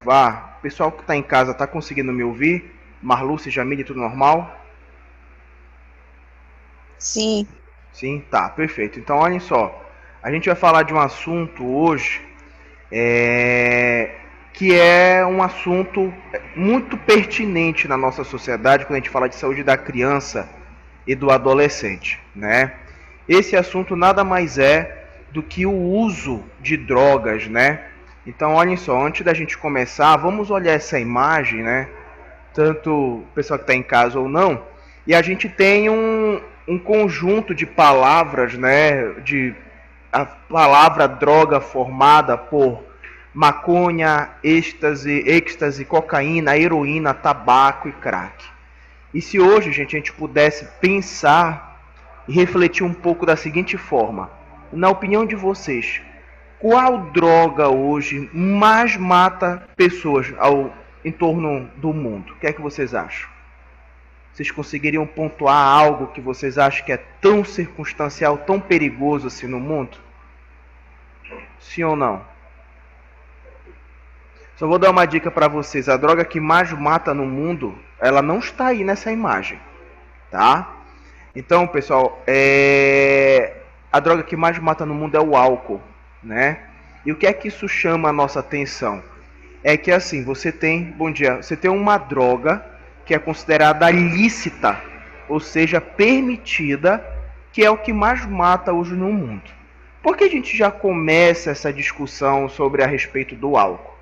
Vá, pessoal que está em casa está conseguindo me ouvir? Marluce, Jamile, tudo normal? Sim, Sim, tá, perfeito. Então, olhem só, a gente vai falar de um assunto hoje que é um assunto muito pertinente na nossa sociedade quando a gente fala de saúde da criança e do adolescente, né? Esse assunto nada mais é do que o uso de drogas, né? Então, olhem só, antes da gente começar, vamos olhar essa imagem, né? Tanto o pessoal que está em casa ou não, e a gente tem um conjunto de palavras, né? De a palavra droga formada por maconha, êxtase, cocaína, heroína, tabaco e crack. E se hoje, gente, a gente pudesse pensar e refletir um pouco da seguinte forma: na opinião de vocês, qual droga hoje mais mata pessoas em torno do mundo? O que é que vocês acham? Vocês conseguiriam pontuar algo que vocês acham que é tão circunstancial, tão perigoso assim no mundo? Sim ou não? Só vou dar uma dica para vocês: a droga que mais mata no mundo, ela não está aí nessa imagem, tá? Então, pessoal, a droga que mais mata no mundo é o álcool, né? E o que é que isso chama a nossa atenção? É que assim, bom dia, você tem uma droga que é considerada lícita, ou seja, permitida, que é o que mais mata hoje no mundo. Por que a gente já começa essa discussão sobre a respeito do álcool?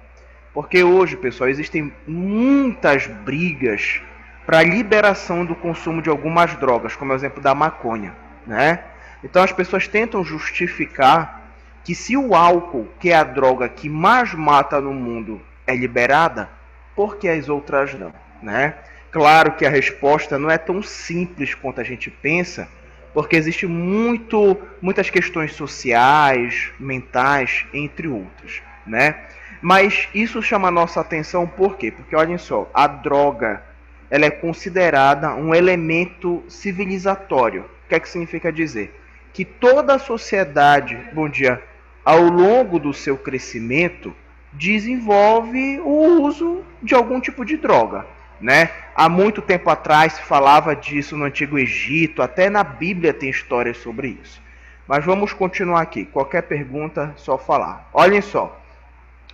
Porque hoje, pessoal, existem muitas brigas para a liberação do consumo de algumas drogas, como é o exemplo da maconha, né? Então as pessoas tentam justificar que se o álcool, que é a droga que mais mata no mundo, é liberada, por que as outras não, né? Claro que a resposta não é tão simples quanto a gente pensa, porque existe muitas questões sociais, mentais, entre outras, né? Mas isso chama a nossa atenção por quê? Porque olhem só, a droga ela é considerada um elemento civilizatório. O que é que significa dizer? Que toda a sociedade, bom dia, ao longo do seu crescimento, desenvolve o uso de algum tipo de droga, né? Há muito tempo atrás se falava disso no Antigo Egito, até na Bíblia tem histórias sobre isso. Mas vamos continuar aqui. Qualquer pergunta, só falar. Olhem só.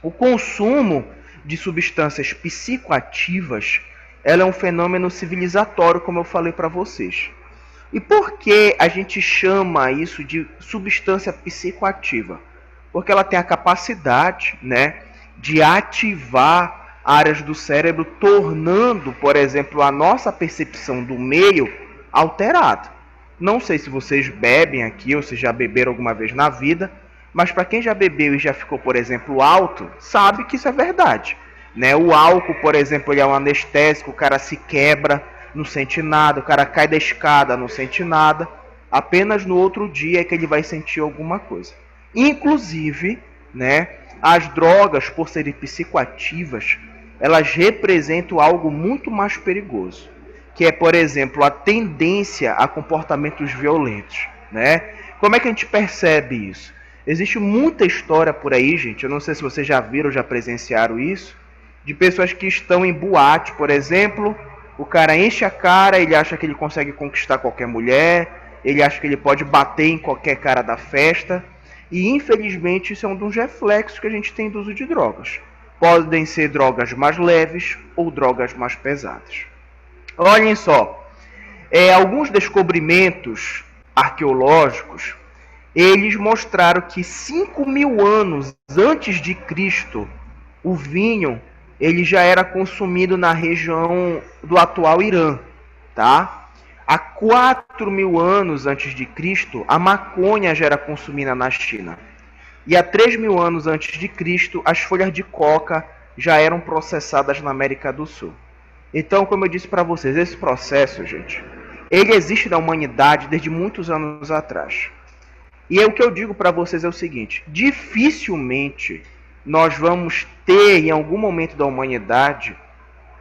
O consumo de substâncias psicoativas ela é um fenômeno civilizatório, como eu falei para vocês. E por que a gente chama isso de substância psicoativa? Porque ela tem a capacidade, né, de ativar áreas do cérebro, tornando, por exemplo, a nossa percepção do meio alterada. Não sei se vocês bebem aqui ou se já beberam alguma vez na vida, mas para quem já bebeu e já ficou, por exemplo, alto, sabe que isso é verdade. Né? O álcool, por exemplo, ele é um anestésico, o cara se quebra, não sente nada, o cara cai da escada, não sente nada. Apenas no outro dia é que ele vai sentir alguma coisa. Inclusive, né, as drogas, por serem psicoativas, elas representam algo muito mais perigoso, que é, por exemplo, a tendência a comportamentos violentos, né? Como é que a gente percebe isso? Existe muita história por aí, gente, eu não sei se vocês já viram, já presenciaram isso, de pessoas que estão em boate, por exemplo, o cara enche a cara, ele acha que ele consegue conquistar qualquer mulher, ele acha que ele pode bater em qualquer cara da festa, e infelizmente isso é um dos reflexos que a gente tem do uso de drogas. Podem ser drogas mais leves ou drogas mais pesadas. Olhem só, alguns descobrimentos arqueológicos, eles mostraram que 5.000 anos antes de Cristo, o vinho ele já era consumido na região do atual Irã, tá? Há 4.000 anos antes de Cristo, a maconha já era consumida na China. E há 3.000 anos antes de Cristo, as folhas de coca já eram processadas na América do Sul. Então, como eu disse para vocês, esse processo, gente, ele existe na humanidade desde muitos anos atrás. E o que eu digo para vocês é o seguinte: dificilmente nós vamos ter, em algum momento da humanidade,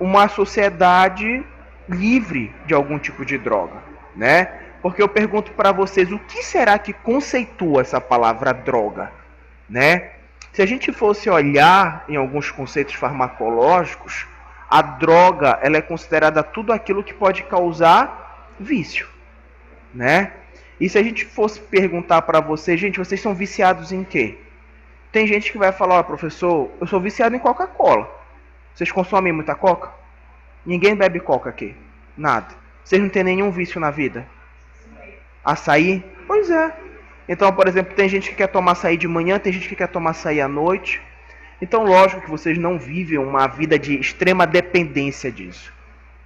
uma sociedade livre de algum tipo de droga, né? Porque eu pergunto para vocês, o que será que conceitua essa palavra droga, né? Se a gente fosse olhar em alguns conceitos farmacológicos, a droga ela é considerada tudo aquilo que pode causar vício, né? E se a gente fosse perguntar para vocês, gente, vocês são viciados em quê? Tem gente que vai falar, professor, eu sou viciado em Coca-Cola. Vocês consomem muita Coca? Ninguém bebe Coca aqui. Nada. Vocês não têm nenhum vício na vida? Açaí? Pois é. Então, por exemplo, tem gente que quer tomar açaí de manhã, tem gente que quer tomar açaí à noite. Então, lógico que vocês não vivem uma vida de extrema dependência disso.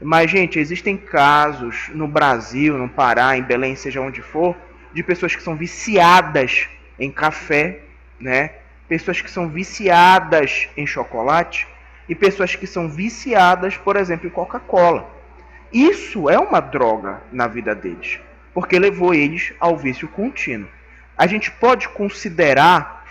Mas, gente, existem casos no Brasil, no Pará, em Belém, seja onde for, de pessoas que são viciadas em café, né? Pessoas que são viciadas em chocolate e pessoas que são viciadas, por exemplo, em Coca-Cola. Isso é uma droga na vida deles, porque levou eles ao vício contínuo. A gente pode considerar,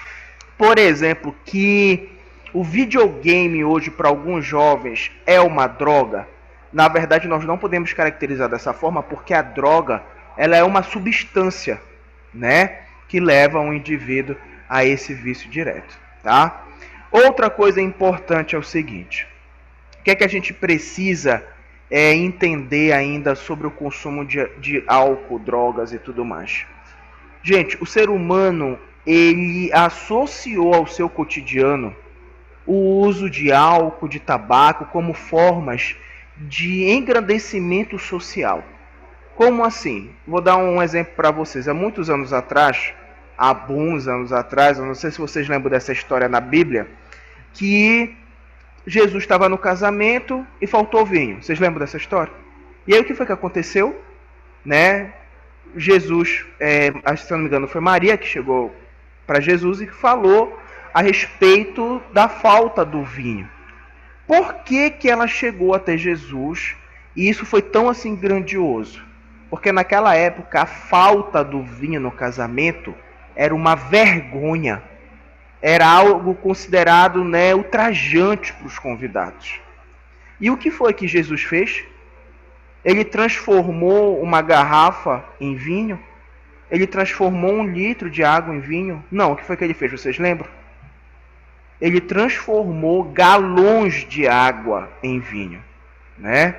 por exemplo, que o videogame hoje para alguns jovens é uma droga. Na verdade, nós não podemos caracterizar dessa forma, porque a droga ela é uma substância, né, que leva um indivíduo a esse vício direto, tá? Outra coisa importante é o seguinte: o que é que a gente precisa entender ainda sobre o consumo de álcool, drogas e tudo mais? Gente, o ser humano ele associou ao seu cotidiano o uso de álcool, de tabaco, como formas de engrandecimento social. Como assim? Vou dar um exemplo para vocês. Há muitos anos atrás, há bons anos atrás, eu não sei se vocês lembram dessa história na Bíblia, que Jesus estava no casamento e faltou vinho. Vocês lembram dessa história? E aí o que foi que aconteceu? Né? Jesus, se não me engano, foi Maria que chegou para Jesus e falou a respeito da falta do vinho. Por que que ela chegou até Jesus e isso foi tão assim grandioso? Porque naquela época a falta do vinho no casamento era uma vergonha. Era algo considerado, né, ultrajante para os convidados. E o que foi que Jesus fez? Ele transformou uma garrafa em vinho? Ele transformou 1 litro de água em vinho? Não, o que foi que ele fez? Vocês lembram? Ele transformou galões de água em vinho, né?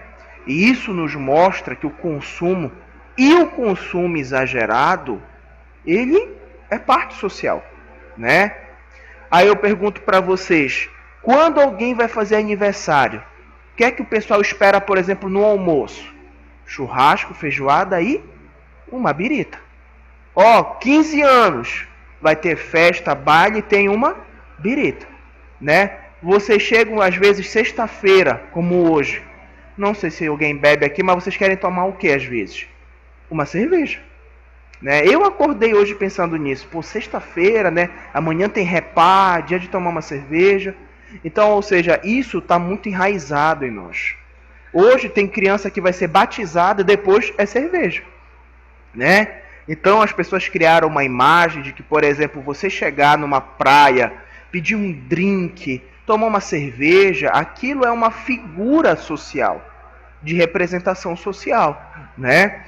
E isso nos mostra que o consumo e o consumo exagerado, ele é parte social, né? Aí eu pergunto para vocês, quando alguém vai fazer aniversário, o que é que o pessoal espera, por exemplo, no almoço? Churrasco, feijoada e uma birita. 15 anos, vai ter festa, baile e tem uma birita, né? Vocês chegam às vezes sexta-feira, como hoje. Não sei se alguém bebe aqui, mas vocês querem tomar o que às vezes? Uma cerveja. Né? Eu acordei hoje pensando nisso. Pô, sexta-feira, né? Amanhã tem repá, dia de tomar uma cerveja. Então, ou seja, isso está muito enraizado em nós. Hoje tem criança que vai ser batizada e depois é cerveja, né? Então as pessoas criaram uma imagem de que, por exemplo, você chegar numa praia, pedir um drink, tomar uma cerveja, aquilo é uma figura social, de representação social, né?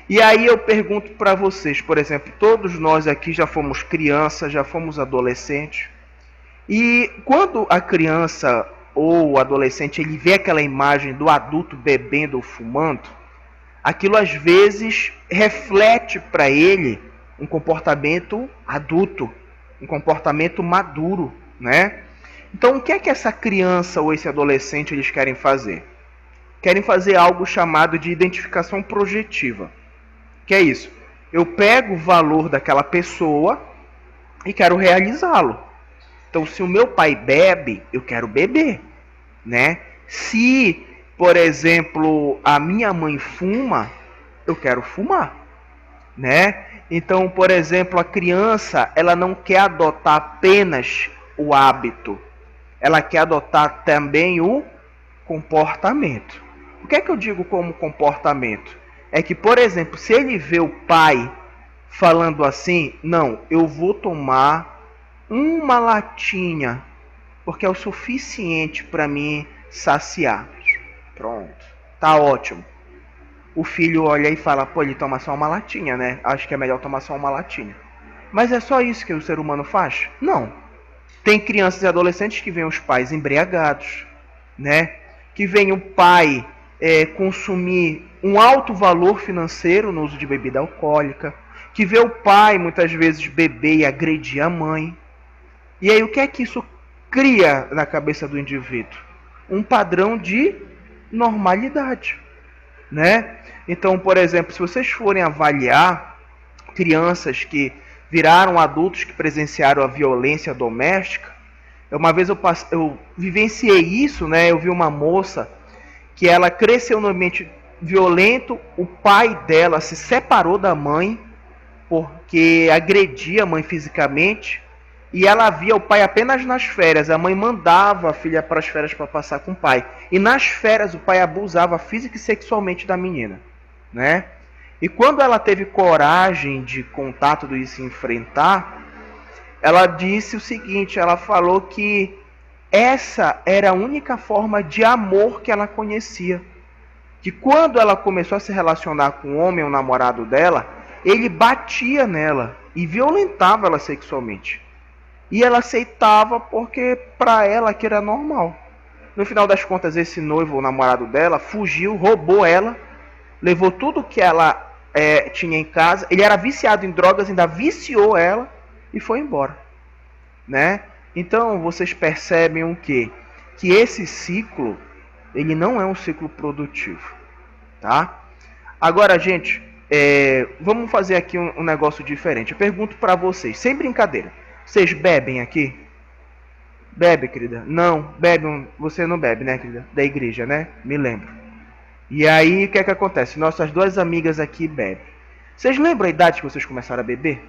E aí eu pergunto para vocês, por exemplo, todos nós aqui já fomos crianças, já fomos adolescentes. E quando a criança ou o adolescente ele vê aquela imagem do adulto bebendo ou fumando, aquilo às vezes reflete para ele um comportamento adulto, um comportamento maduro, né? Então o que é que essa criança ou esse adolescente eles querem fazer? Querem fazer algo chamado de identificação projetiva. Que é isso? Eu pego o valor daquela pessoa e quero realizá-lo. Então, se o meu pai bebe, eu quero beber, né? Se, por exemplo, a minha mãe fuma, eu quero fumar, né? Então, por exemplo, a criança, ela não quer adotar apenas o hábito, ela quer adotar também o comportamento. O que é que eu digo como comportamento? É que, por exemplo, se ele vê o pai falando assim, não, eu vou tomar uma latinha, porque é o suficiente para mim saciar. Pronto, tá ótimo. O filho olha e fala, pô, ele toma só uma latinha, né? Acho que é melhor tomar só uma latinha. Mas é só isso que o ser humano faz? Não. Tem crianças e adolescentes que veem os pais embriagados, né? Que veem o pai consumir um alto valor financeiro no uso de bebida alcoólica, que vê o pai muitas vezes beber e agredir a mãe. E aí o que é que isso cria na cabeça do indivíduo? Um padrão de normalidade, né? Então, por exemplo, se vocês forem avaliar crianças que viraram adultos que presenciaram a violência doméstica, uma vez eu vivenciei isso, né? Eu vi uma moça que ela cresceu no ambiente violento, o pai dela se separou da mãe porque agredia a mãe fisicamente, e ela via o pai apenas nas férias. A mãe mandava a filha para as férias para passar com o pai, e nas férias o pai abusava física e sexualmente da menina, né? E quando ela teve coragem de contar tudo isso e enfrentar, ela disse o seguinte, ela falou que essa era a única forma de amor que ela conhecia. Que quando ela começou a se relacionar com o homem, o namorado dela, ele batia nela e violentava ela sexualmente. E ela aceitava porque para ela aquilo era normal. No final das contas, esse noivo, o namorado dela, fugiu, roubou ela, levou tudo que ela tinha em casa. Ele era viciado em drogas, ainda viciou ela e foi embora, né? Então vocês percebem o quê? Que esse ciclo, ele não é um ciclo produtivo, tá? Agora, gente, vamos fazer aqui um negócio diferente. Eu pergunto para vocês, sem brincadeira, vocês bebem aqui? Bebe, querida? Não, bebe. Você não bebe, né, querida? Da igreja, né? Me lembro. E aí, o que é que acontece? Nossas duas amigas aqui bebem. Vocês lembram a idade que vocês começaram a beber?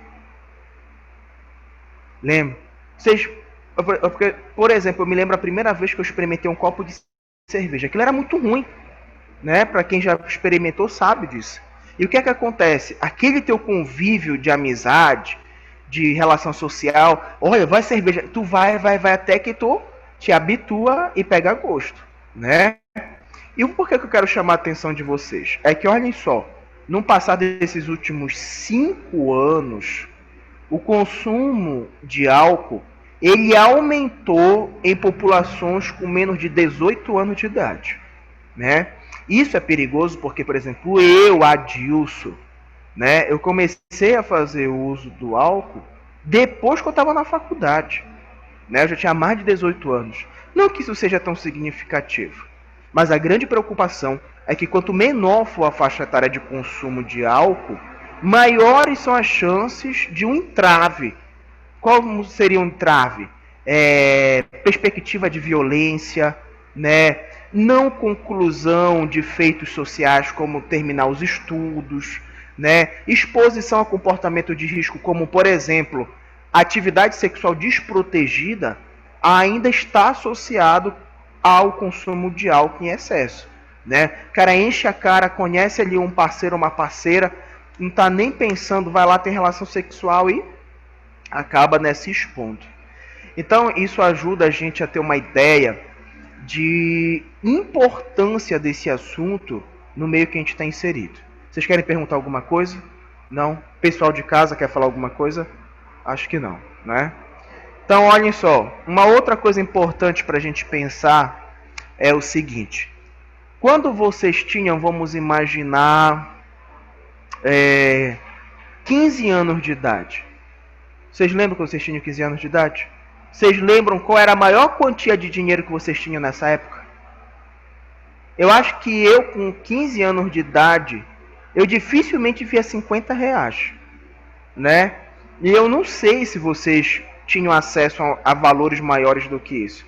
Lembro. Vocês, por exemplo, eu me lembro a primeira vez que eu experimentei um copo de cerveja. Aquilo era muito ruim, né? Para quem já experimentou sabe disso. E o que é que acontece? Aquele teu convívio de amizade, de relação social, olha, vai cerveja, tu vai até que tu te habitua e pega gosto, né? E por que eu quero chamar a atenção de vocês? É que olhem só, no passar desses últimos 5 anos, o consumo de álcool ele aumentou em populações com menos de 18 anos de idade, né? Isso é perigoso porque, por exemplo, eu, Adilson, né, eu comecei a fazer o uso do álcool depois que eu estava na faculdade, né? Eu já tinha mais de 18 anos. Não que isso seja tão significativo, mas a grande preocupação é que quanto menor for a faixa etária de consumo de álcool, maiores são as chances de um entrave. Qual seria um entrave? Perspectiva de violência, né? Não conclusão de feitos sociais como terminar os estudos, né? Exposição a comportamento de risco como, por exemplo, atividade sexual desprotegida ainda está associado ao consumo de álcool em excesso, né? O cara enche a cara, conhece ali um parceiro, uma parceira, não está nem pensando, vai lá ter relação sexual e acaba, né, se expondo. Então isso ajuda a gente a ter uma ideia de importância desse assunto no meio que a gente está inserido. Vocês querem perguntar alguma coisa? Não? Pessoal de casa quer falar alguma coisa? Acho que não, né? Então olhem só, uma outra coisa importante para a gente pensar é o seguinte. Quando vocês tinham, vamos imaginar, 15 anos de idade. Vocês lembram que vocês tinham 15 anos de idade? Vocês lembram qual era a maior quantia de dinheiro que vocês tinham nessa época? Eu acho que eu, com 15 anos de idade, eu dificilmente via 50 reais, né? E eu não sei se vocês tinham acesso a valores maiores do que isso.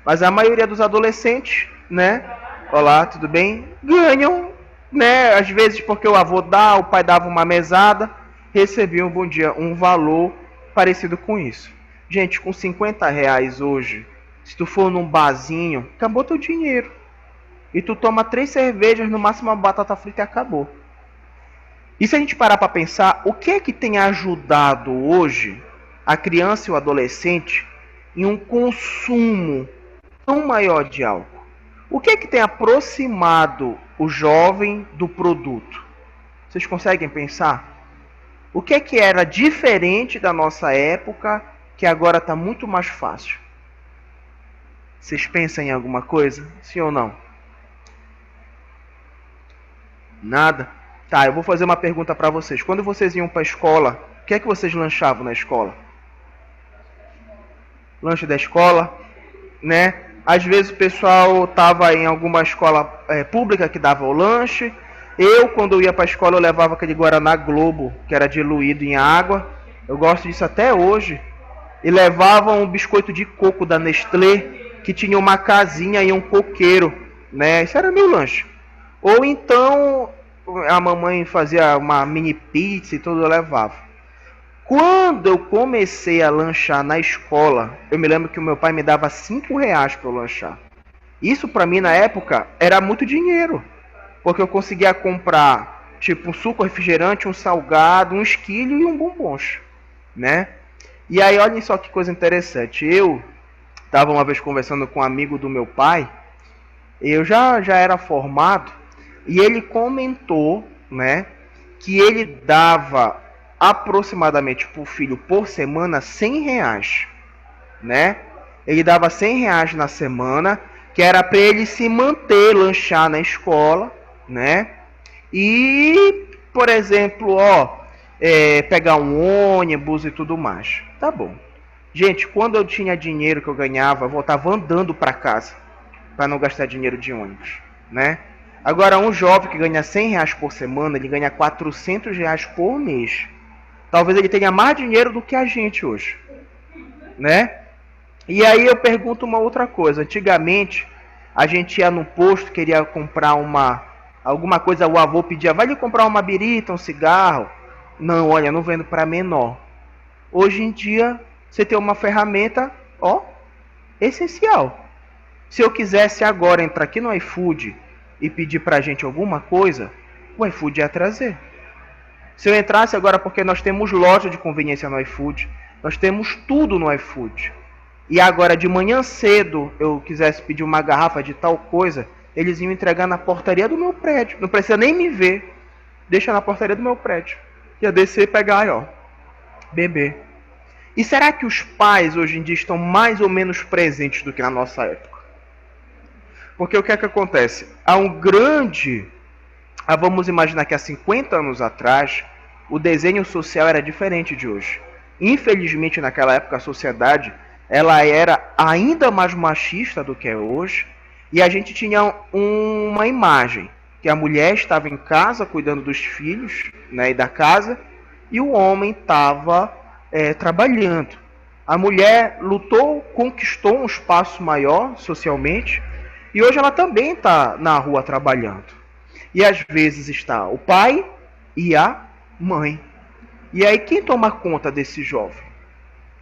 Mas a maioria dos adolescentes, né? Olá, tudo bem? Ganham, né? Às vezes porque o avô dá, o pai dava uma mesada, recebiam, bom dia, um valor parecido com isso. Gente, com 50 reais hoje, se tu for num barzinho, acabou teu dinheiro. E tu toma 3 cervejas, no máximo uma batata frita e acabou. E se a gente parar para pensar, o que é que tem ajudado hoje a criança e o adolescente em um consumo tão maior de álcool? O que é que tem aproximado o jovem do produto? Vocês conseguem pensar? O que é que era diferente da nossa época que agora está muito mais fácil? Vocês pensam em alguma coisa? Sim ou não? Nada? Tá, eu vou fazer uma pergunta para vocês. Quando vocês iam para a escola, o que é que vocês lanchavam na escola? Lanche da escola, né? Às vezes o pessoal tava em alguma escola pública que dava o lanche. Eu, quando eu ia para a escola, eu levava aquele Guaraná Globo, que era diluído em água. Eu gosto disso até hoje. E levava um biscoito de coco da Nestlé, que tinha uma casinha e um coqueiro, né? Isso era meu lanche. Ou então a mamãe fazia uma mini pizza e tudo, eu levava. Quando eu comecei a lanchar na escola, eu me lembro que o meu pai me dava R$ 5 para eu lanchar. Isso para mim na época era muito dinheiro, porque eu conseguia comprar tipo um suco refrigerante, um salgado, um esquilho e um bombons, né? E aí olhem só que coisa interessante. Eu estava uma vez conversando com um amigo do meu pai, eu já era formado, e ele comentou, né, que ele dava aproximadamente para o filho por semana R$ 100, né? Ele dava R$ 100 na semana, que era para ele se manter, lanchar na escola, né? E, por exemplo, pegar um ônibus e tudo mais. Tá bom. Gente, quando eu tinha dinheiro que eu ganhava, eu voltava andando para casa, para não gastar dinheiro de ônibus, né? Agora, um jovem que ganha R$ 100 por semana, ele ganha R$ 400 por mês. Talvez ele tenha mais dinheiro do que a gente hoje, né? E aí eu pergunto uma outra coisa. Antigamente, a gente ia no posto, queria comprar alguma coisa, o avô pedia, vai lhe comprar uma birita, um cigarro. Não, olha, não vendo para menor. Hoje em dia, você tem uma ferramenta, essencial. Se eu quisesse agora entrar aqui no iFood e pedir pra gente alguma coisa, o iFood ia trazer. Se eu entrasse agora, porque nós temos loja de conveniência no iFood, nós temos tudo no iFood. E agora de manhã cedo eu quisesse pedir uma garrafa de tal coisa, eles iam entregar na portaria do meu prédio. Não precisa nem me ver. Deixa na portaria do meu prédio. Ia descer e pegar, beber. E será que os pais hoje em dia estão mais ou menos presentes do que na nossa época? Porque o que é que acontece? Vamos imaginar que há 50 anos atrás, o desenho social era diferente de hoje. Infelizmente, naquela época, a sociedade ela era ainda mais machista do que é hoje, e a gente tinha uma imagem, que a mulher estava em casa cuidando dos filhos, né, e da casa, e o homem estava trabalhando. A mulher lutou, conquistou um espaço maior socialmente, e hoje ela também está na rua trabalhando. E às vezes está o pai e a mãe. E aí quem toma conta desse jovem?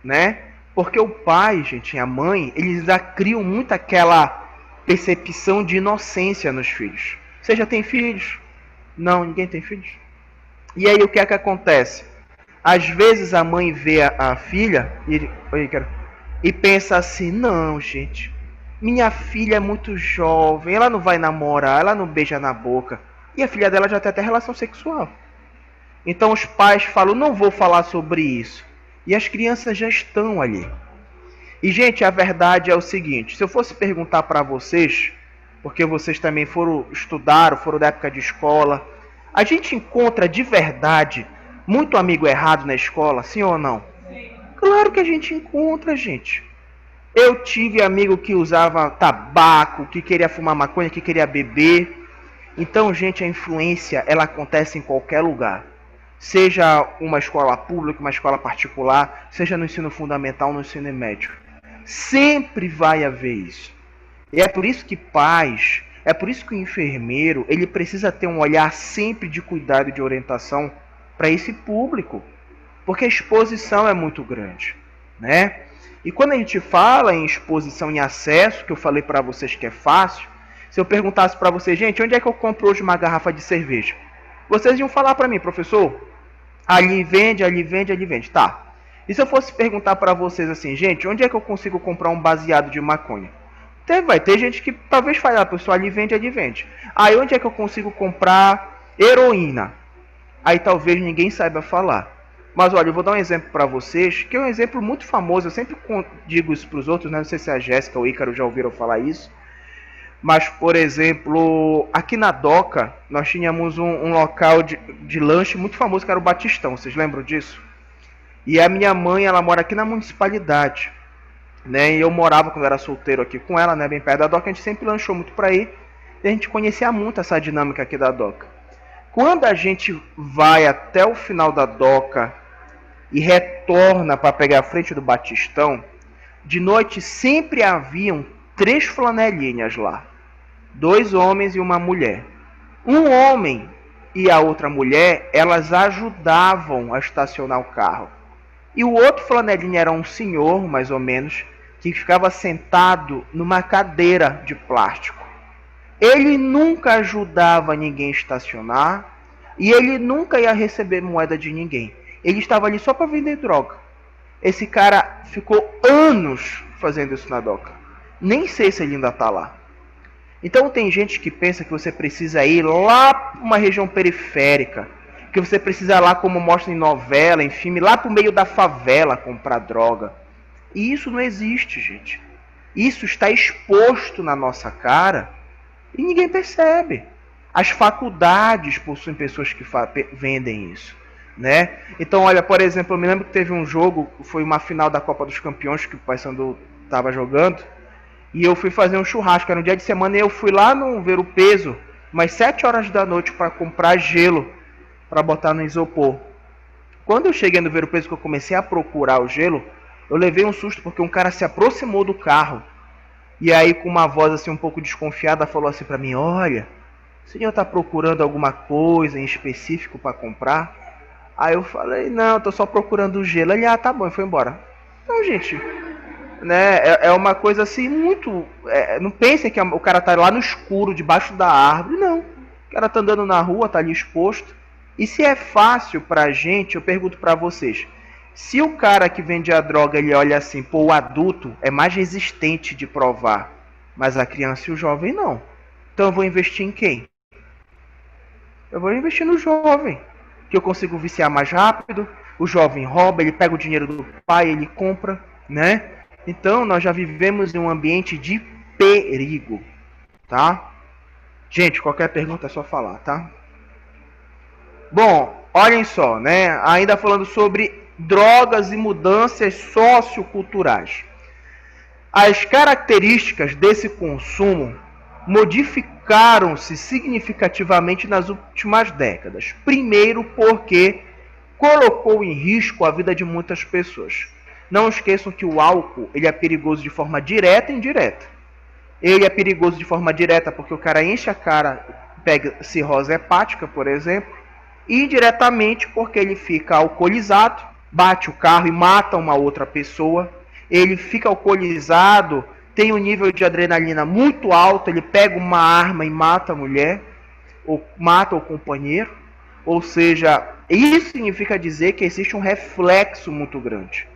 Né? Porque o pai, gente, e a mãe, eles já criam muito aquela percepção de inocência nos filhos. Você já tem filhos? Não, ninguém tem filhos. E aí o que é que acontece? Às vezes a mãe vê a filha e pensa assim, não, gente, minha filha é muito jovem, ela não vai namorar, ela não beija na boca. E a filha dela já tem até relação sexual. Então os pais falam, não vou falar sobre isso. E as crianças já estão ali. E, gente, a verdade é o seguinte, se eu fosse perguntar para vocês, porque vocês também foram da época de escola, a gente encontra de verdade muito amigo errado na escola, sim ou não? Claro que a gente encontra, gente. Eu tive amigo que usava tabaco, que queria fumar maconha, que queria beber. Então, gente, a influência, ela acontece em qualquer lugar. Seja uma escola pública, uma escola particular, seja no ensino fundamental, no ensino médio. Sempre vai haver isso. E é por isso que pais, é por isso que o enfermeiro, ele precisa ter um olhar sempre de cuidado e de orientação para esse público. Porque a exposição é muito grande, né? E quando a gente fala em exposição e acesso, que eu falei para vocês que é fácil, se eu perguntasse para vocês, gente, onde é que eu compro hoje uma garrafa de cerveja? Vocês iam falar para mim, professor, ali vende, ali vende, ali vende. Tá. E se eu fosse perguntar para vocês assim, gente, onde é que eu consigo comprar um baseado de maconha? Vai ter gente que talvez fale, pessoal, ali vende, ali vende. Aí onde é que eu consigo comprar heroína? Aí talvez ninguém saiba falar. Mas olha, eu vou dar um exemplo para vocês, que é um exemplo muito famoso, eu sempre digo isso para os outros, né? Não sei se a Jéssica ou o Ícaro já ouviram falar isso. Mas, por exemplo, aqui na Doca, nós tínhamos um local de lanche muito famoso, que era o Batistão. Vocês lembram disso? E a minha mãe, ela mora aqui na municipalidade, né? E eu morava, quando eu era solteiro, aqui com ela, né? Bem perto da Doca. A gente sempre lanchou muito pra ir. E a gente conhecia muito essa dinâmica aqui da Doca. Quando a gente vai até o final da Doca e retorna para pegar a frente do Batistão, de noite sempre haviam 3 flanelinhas lá. 2 homens e uma mulher. Um homem e a outra mulher, elas ajudavam a estacionar o carro. E o outro flanelinha era um senhor, mais ou menos, que ficava sentado numa cadeira de plástico. Ele nunca ajudava ninguém a estacionar e ele nunca ia receber moeda de ninguém. Ele estava ali só para vender droga. Esse cara ficou anos fazendo isso na Doca. Nem sei se ele ainda está lá. Então tem gente que pensa que você precisa ir lá para uma região periférica, que você precisa ir lá, como mostra em novela, em filme, lá para o meio da favela comprar droga. E isso não existe, gente. Isso está exposto na nossa cara e ninguém percebe. As faculdades possuem pessoas que vendem isso, né? Então, olha, por exemplo, eu me lembro que teve um jogo, foi uma final da Copa dos Campeões que o Paysandu estava jogando. E eu fui fazer um churrasco, era um dia de semana, e eu fui lá no Ver o Peso, umas 7 horas da noite, para comprar gelo, para botar no isopor. Quando eu cheguei no Ver o Peso, que eu comecei a procurar o gelo, eu levei um susto, porque um cara se aproximou do carro, e aí com uma voz assim um pouco desconfiada, falou assim para mim: olha, o senhor está procurando alguma coisa em específico para comprar? Aí eu falei: não, estou só procurando o gelo. Ele: ah, tá bom, e foi embora. Então, gente, né, é uma coisa assim muito. Não pensem que o cara tá lá no escuro, debaixo da árvore. Não. O cara tá andando na rua, tá ali exposto. E se é fácil pra gente, eu pergunto pra vocês: se o cara que vende a droga ele olha assim, pô, o adulto é mais resistente de provar, mas a criança e o jovem não. Então eu vou investir em quem? Eu vou investir no jovem, que eu consigo viciar mais rápido. O jovem rouba, ele pega o dinheiro do pai, ele compra, né? Então nós já vivemos em um ambiente de perigo, tá? Gente, qualquer pergunta é só falar, tá? Bom, olhem só, né? Ainda falando sobre drogas e mudanças socioculturais. As características desse consumo modificaram-se significativamente nas últimas décadas. Primeiro, porque colocou em risco a vida de muitas pessoas. Não esqueçam que o álcool ele é perigoso de forma direta e indireta. Ele é perigoso de forma direta porque o cara enche a cara, pega cirrose hepática, por exemplo, e indiretamente porque ele fica alcoolizado, bate o carro e mata uma outra pessoa. Ele fica alcoolizado, tem um nível de adrenalina muito alto, ele pega uma arma e mata a mulher, ou mata o companheiro. Ou seja, isso significa dizer que existe um reflexo muito grande.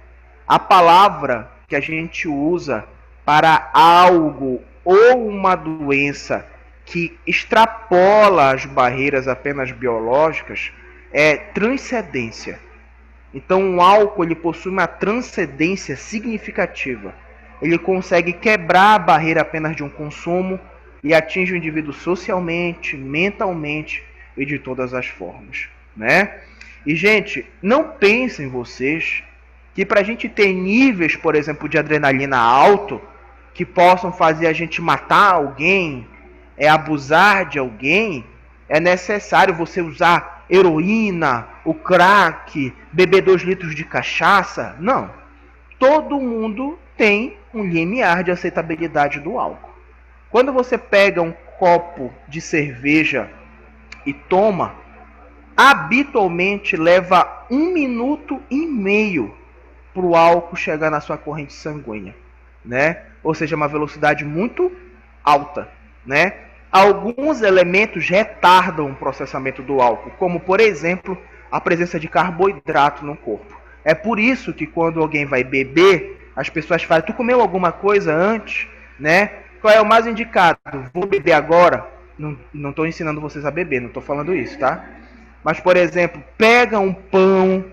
A palavra que a gente usa para algo ou uma doença que extrapola as barreiras apenas biológicas é transcendência. Então o álcool ele possui uma transcendência significativa. Ele consegue quebrar a barreira apenas de um consumo e atinge o indivíduo socialmente, mentalmente e de todas as formas, né? E gente, não pensem vocês que para a gente ter níveis, por exemplo, de adrenalina alto, que possam fazer a gente matar alguém, abusar de alguém, é necessário você usar heroína, o crack, beber 2 litros de cachaça. Não. Todo mundo tem um limiar de aceitabilidade do álcool. Quando você pega um copo de cerveja e toma, habitualmente leva 1,5 minutos para o álcool chegar na sua corrente sanguínea, né? Ou seja, uma velocidade muito alta, né? Alguns elementos retardam o processamento do álcool, como por exemplo a presença de carboidrato no corpo. É por isso que quando alguém vai beber, as pessoas falam: tu comeu alguma coisa antes, né? Qual é o mais indicado? Vou beber agora? Não estou ensinando vocês a beber, não estou falando isso, tá? Mas, por exemplo, pega um pão,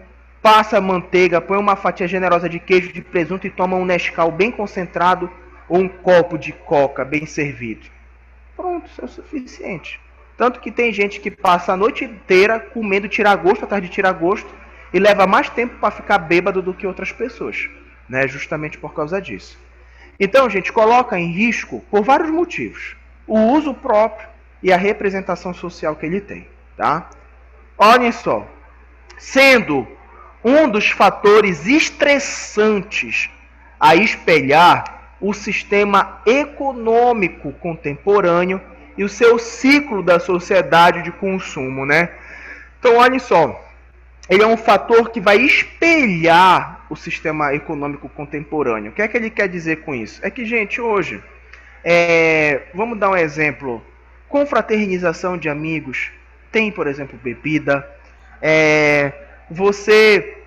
passa manteiga, põe uma fatia generosa de queijo, de presunto e toma um Nescau bem concentrado ou um copo de coca bem servido. Pronto, isso é o suficiente. Tanto que tem gente que passa a noite inteira comendo tiragosto atrás de tiragosto e leva mais tempo para ficar bêbado do que outras pessoas, né? Justamente por causa disso. Então, gente, coloca em risco por vários motivos. O uso próprio e a representação social que ele tem, tá? Olhem só, sendo um dos fatores estressantes a espelhar o sistema econômico contemporâneo e o seu ciclo da sociedade de consumo, né? Então, olhem só, ele é um fator que vai espelhar o sistema econômico contemporâneo. O que é que ele quer dizer com isso? É que, gente, hoje, vamos dar um exemplo, confraternização de amigos, tem, por exemplo, bebida, você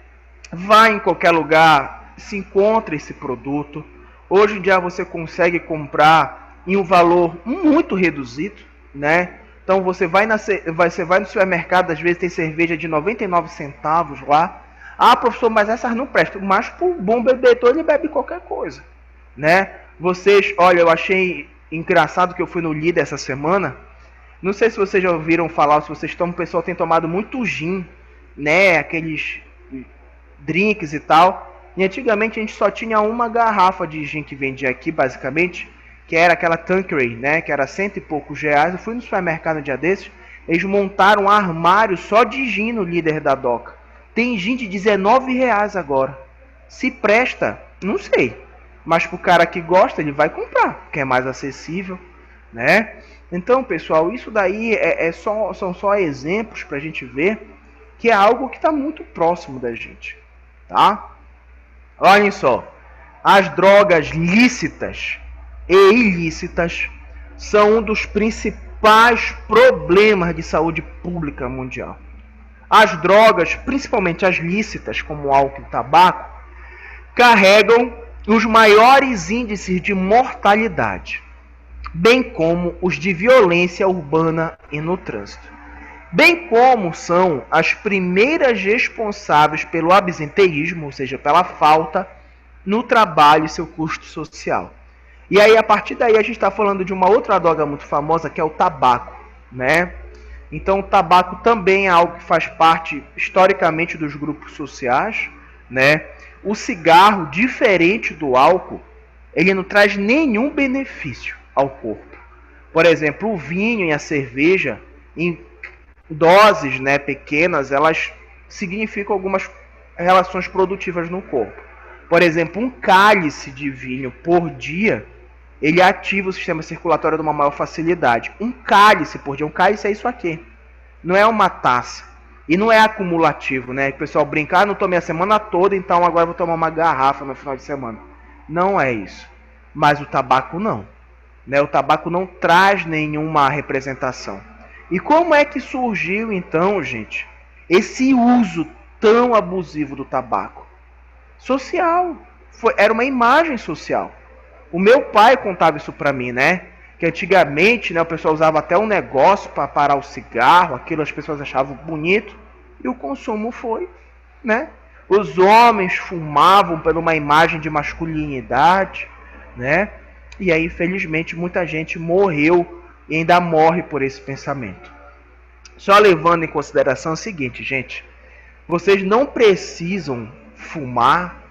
vai em qualquer lugar, se encontra esse produto. Hoje em dia você consegue comprar em um valor muito reduzido, né? Então você vai no supermercado, às vezes tem cerveja de 99 centavos lá. Ah, professor, mas essas não prestam. Mas pro bom bebedor ele bebe qualquer coisa, né? Vocês, olha, eu achei engraçado que eu fui no Líder essa semana. Não sei se vocês já ouviram falar, se vocês tomam, o pessoal tem tomado muito gin, né? Aqueles drinks e tal. E antigamente a gente só tinha uma garrafa de gin que vendia aqui, basicamente, que era aquela Tanqueray, né? Que era R$100 e poucos reais. Eu fui no supermercado um dia desses, eles montaram um armário só de gin no Líder da Doca. Tem gin de R$19 agora. Se presta, não sei. Mas pro cara que gosta, ele vai comprar, porque é mais acessível, né? Então, pessoal, isso daí são só exemplos pra gente ver que é algo que está muito próximo da gente, tá? Olhem só, as drogas lícitas e ilícitas são um dos principais problemas de saúde pública mundial. As drogas, principalmente as lícitas, como o álcool e o tabaco, carregam os maiores índices de mortalidade, bem como os de violência urbana e no trânsito, bem como são as primeiras responsáveis pelo absenteísmo, ou seja, pela falta no trabalho e seu custo social. E aí, a partir daí, a gente está falando de uma outra droga muito famosa, que é o tabaco, né? Então, o tabaco também é algo que faz parte, historicamente, dos grupos sociais, né? O cigarro, diferente do álcool, ele não traz nenhum benefício ao corpo. Por exemplo, o vinho e a cerveja, em doses, né, pequenas, elas significam algumas relações produtivas no corpo. Por exemplo, um cálice de vinho por dia, ele ativa o sistema circulatório de uma maior facilidade. Um cálice por dia, um cálice é isso aqui. Não é uma taça. E não é acumulativo, né? O pessoal brinca, ah, não tomei a semana toda, então agora vou tomar uma garrafa no final de semana. Não é isso. Mas o tabaco não, né? O tabaco não traz nenhuma representação. E como é que surgiu, então, gente, esse uso tão abusivo do tabaco? Social. Era uma imagem social. O meu pai contava isso pra mim, né? Que antigamente, né, o pessoal usava até um negócio para parar o cigarro, aquilo as pessoas achavam bonito, e o consumo foi, né? Os homens fumavam por uma imagem de masculinidade, né? E aí, infelizmente, muita gente morreu e ainda morre por esse pensamento. Só levando em consideração o seguinte, gente, vocês não precisam fumar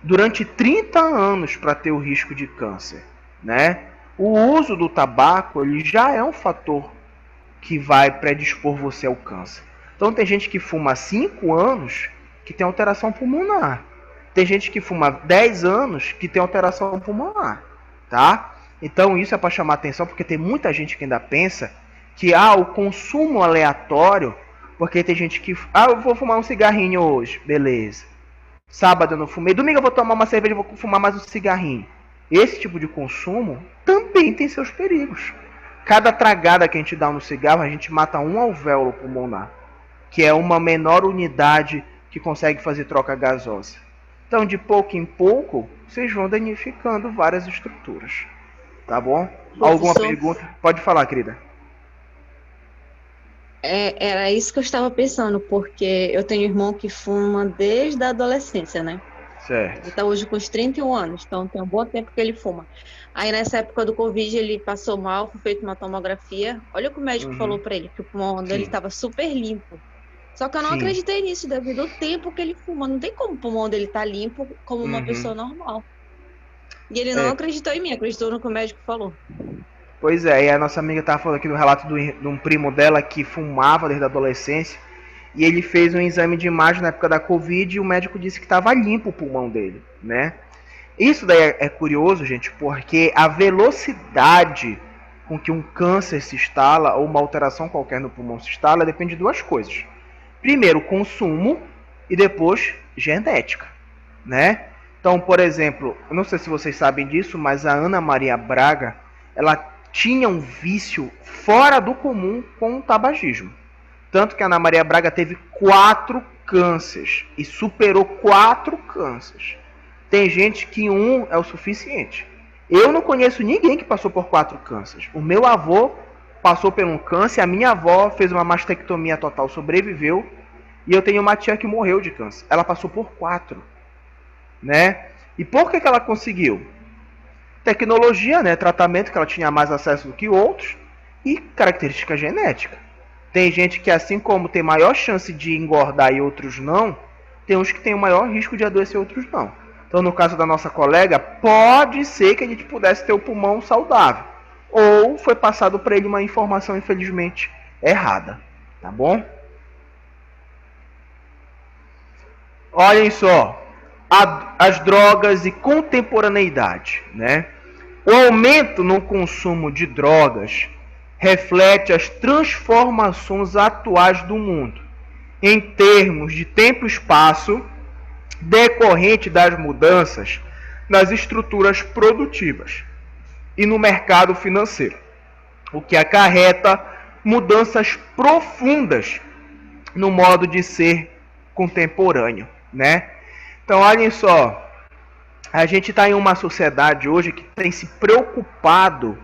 durante 30 anos para ter o risco de câncer, né? O uso do tabaco, ele já é um fator que vai predispor você ao câncer. Então tem gente que fuma há 5 anos que tem alteração pulmonar. Tem gente que fuma há 10 anos que tem alteração pulmonar, tá? Então isso é para chamar atenção, porque tem muita gente que ainda pensa que o consumo aleatório, porque tem gente que, eu vou fumar um cigarrinho hoje, beleza. Sábado eu não fumei, domingo eu vou tomar uma cerveja e vou fumar mais um cigarrinho. Esse tipo de consumo também tem seus perigos. Cada tragada que a gente dá no cigarro, a gente mata um alvéolo pulmonar, que é uma menor unidade que consegue fazer troca gasosa. Então, de pouco em pouco, vocês vão danificando várias estruturas. Tá bom? Alguma pergunta? Pode falar, querida. Era isso que eu estava pensando, porque eu tenho um irmão que fuma desde a adolescência, né? Ele Certo. está hoje com os 31 anos, então tem um bom tempo que ele fuma. Aí nessa época do Covid ele passou mal, foi feita uma tomografia. Olha o que o médico falou Uhum. para ele, que o pulmão dele Sim. estava super limpo. Só que eu não Sim. acreditei nisso devido ao tempo que ele fuma. Não tem como o pulmão dele estar limpo como uma Uhum. pessoa normal. E ele não É, acreditou em mim, acreditou no que o médico falou. pois é, e a nossa amiga estava falando aqui do relato de um primo dela que fumava desde a adolescência. E ele fez um exame de imagem na época da Covid e o médico disse que estava limpo o pulmão dele, né? Isso daí é curioso, gente, porque a velocidade com que um câncer se instala ou uma alteração qualquer no pulmão se instala depende de duas coisas. Primeiro, consumo e depois genética, né? Então, por exemplo, eu não sei se vocês sabem disso, mas a Ana Maria Braga, ela tinha um vício fora do comum com o tabagismo. Tanto que a Ana Maria Braga teve 4 cânceres e superou 4 cânceres. Tem gente que um é o suficiente. Eu não conheço ninguém que passou por 4 cânceres. O meu avô passou por um câncer, a minha avó fez uma mastectomia total, sobreviveu, e eu tenho uma tia que morreu de câncer. Ela passou por 4, né? E por que ela conseguiu? Tecnologia, né? Tratamento que ela tinha mais acesso do que outros e característica genética. Tem gente que, assim como tem maior chance de engordar e outros não, tem uns que tem o maior risco de adoecer e outros não. Então, no caso da nossa colega, pode ser que a gente pudesse ter o pulmão saudável. Ou foi passado para ele uma informação, infelizmente, errada. Tá bom? Olhem só. As drogas e contemporaneidade, né? O aumento no consumo de drogas reflete as transformações atuais do mundo, em termos de tempo e espaço, decorrente das mudanças nas estruturas produtivas e no mercado financeiro, o que acarreta mudanças profundas no modo de ser contemporâneo, né? Então, olhem só, a gente está em uma sociedade hoje que tem se preocupado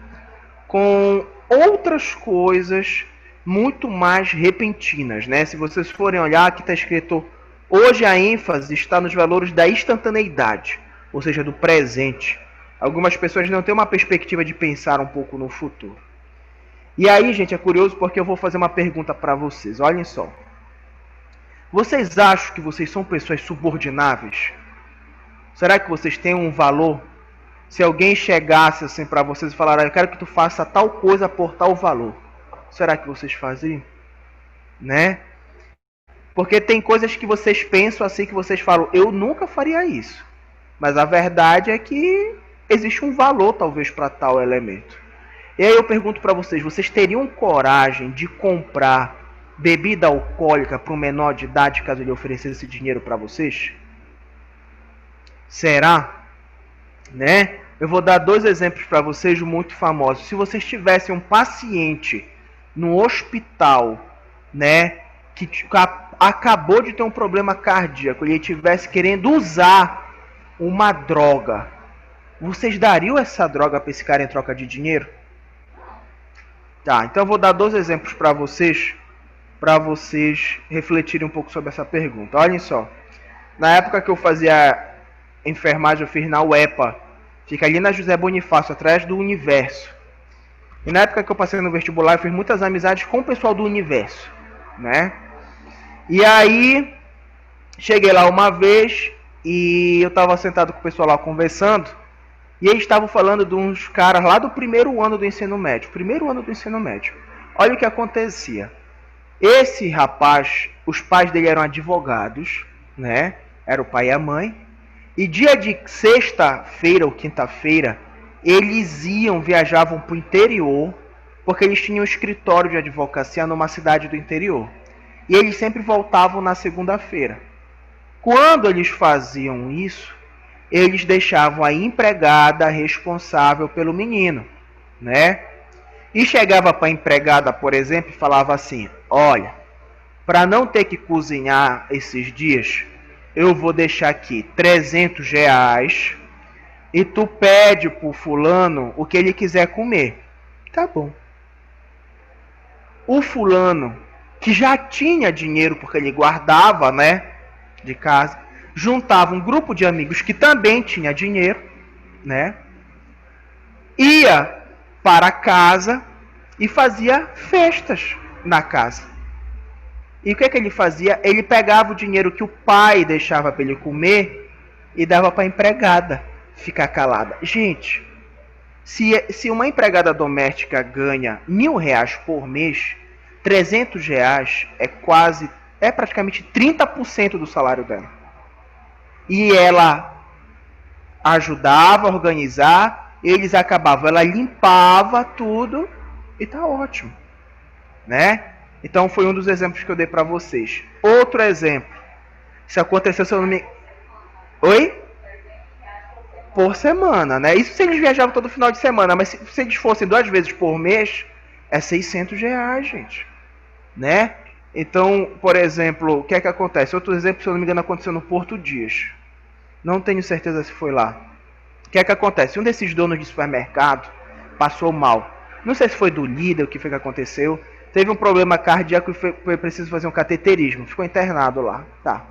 com outras coisas muito mais repentinas, né? Se vocês forem olhar, aqui está escrito: hoje a ênfase está nos valores da instantaneidade, ou seja, do presente. Algumas pessoas não têm uma perspectiva de pensar um pouco no futuro. E aí, gente, é curioso porque eu vou fazer uma pergunta para vocês. Olhem só. Vocês acham que vocês são pessoas subordináveis? Será que vocês têm um valor? Se alguém chegasse assim para vocês e falar: eu quero que tu faça tal coisa por tal valor, será que vocês faziam? Né? Porque tem coisas que vocês pensam assim, que vocês falam: eu nunca faria isso. Mas a verdade é que existe um valor talvez para tal elemento. E aí eu pergunto para vocês: vocês teriam coragem de comprar bebida alcoólica para um menor de idade caso ele oferecesse dinheiro para vocês? Será? Né? Eu vou dar 2 exemplos para vocês muito famosos. Se vocês tivessem um paciente no hospital, né, que acabou de ter um problema cardíaco e ele estivesse querendo usar uma droga, vocês dariam essa droga para esse cara em troca de dinheiro? Tá, então eu vou dar 2 exemplos para vocês refletirem um pouco sobre essa pergunta. Olhem só. Na época que eu fazia enfermagem, eu fiz na UEPA. Fica ali na José Bonifácio, atrás do Universo. E na época que eu passei no vestibular, eu fiz muitas amizades com o pessoal do Universo, né? E aí, cheguei lá uma vez e eu estava sentado com o pessoal lá conversando. E eles estavam falando de uns caras lá do primeiro ano do ensino médio. Primeiro ano do ensino médio. Olha o que acontecia. Esse rapaz, os pais dele eram advogados, né? Era o pai e a mãe. E dia de sexta-feira ou quinta-feira, eles viajavam para o interior, porque eles tinham um escritório de advocacia numa cidade do interior. E eles sempre voltavam na segunda-feira. Quando eles faziam isso, eles deixavam a empregada responsável pelo menino, né? E chegava para a empregada, por exemplo, e falava assim: olha, para não ter que cozinhar esses dias, eu vou deixar aqui R$ 300 e tu pede pro fulano o que ele quiser comer. Tá bom. O fulano que já tinha dinheiro porque ele guardava, né, de casa, juntava um grupo de amigos que também tinha dinheiro, né, ia para casa e fazia festas na casa. E o que é que ele fazia? Ele pegava o dinheiro que o pai deixava para ele comer e dava para a empregada ficar calada. Gente, se uma empregada doméstica ganha R$ 1.000 por mês, R$ 300 é praticamente 30% do salário dela. E ela ajudava a organizar, eles acabavam, ela limpava tudo e tá ótimo, né? Então foi um dos exemplos que eu dei para vocês. Outro exemplo, isso aconteceu, se eu não me... Oi? Por semana, né? Isso se eles viajavam todo final de semana, mas se eles fossem 2 vezes por mês, é R$ 600, gente, né? Então, por exemplo, o que é que acontece? Outro exemplo, se eu não me engano, aconteceu no Porto Dias. Não tenho certeza se foi lá. O que é que acontece? Um desses donos de supermercado passou mal. Não sei se foi do líder, o que foi que aconteceu. Teve um problema cardíaco e foi preciso fazer um cateterismo. Ficou internado lá. Tá.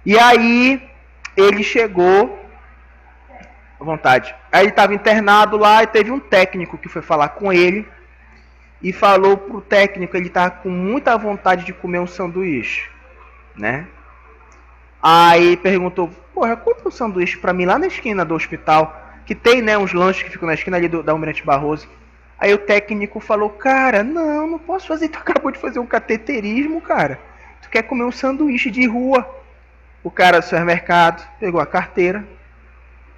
E aí, ele chegou... à vontade. Aí ele estava internado lá e teve um técnico que foi falar com ele. E falou pro técnico, ele estava com muita vontade de comer um sanduíche, né? Aí perguntou, porra, compra um sanduíche pra mim lá na esquina do hospital, que tem, né, uns lanches que ficam na esquina ali da Almirante Barroso. Aí o técnico falou, cara, não posso fazer, tu acabou de fazer um cateterismo, cara. Tu quer comer um sanduíche de rua. O cara do supermercado pegou a carteira,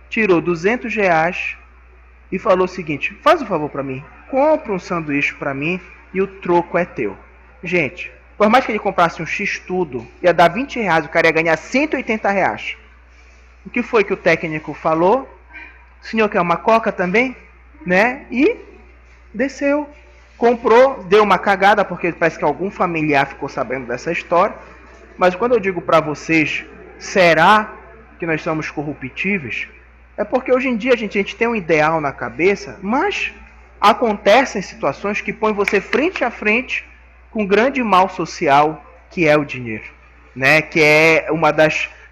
tirou R$ 200 e falou o seguinte, faz um favor pra mim, compra um sanduíche pra mim e o troco é teu. Gente, por mais que ele comprasse um X tudo, ia dar R$ 20, o cara ia ganhar R$ 180. O que foi que o técnico falou? O senhor quer uma coca também? Né? E desceu. Comprou, deu uma cagada, porque parece que algum familiar ficou sabendo dessa história. Mas quando eu digo pra vocês, será que nós somos corruptíveis? É porque hoje em dia a gente tem um ideal na cabeça, mas acontecem situações que põem você frente a frente com um grande mal social, que é o dinheiro, né? Que é uma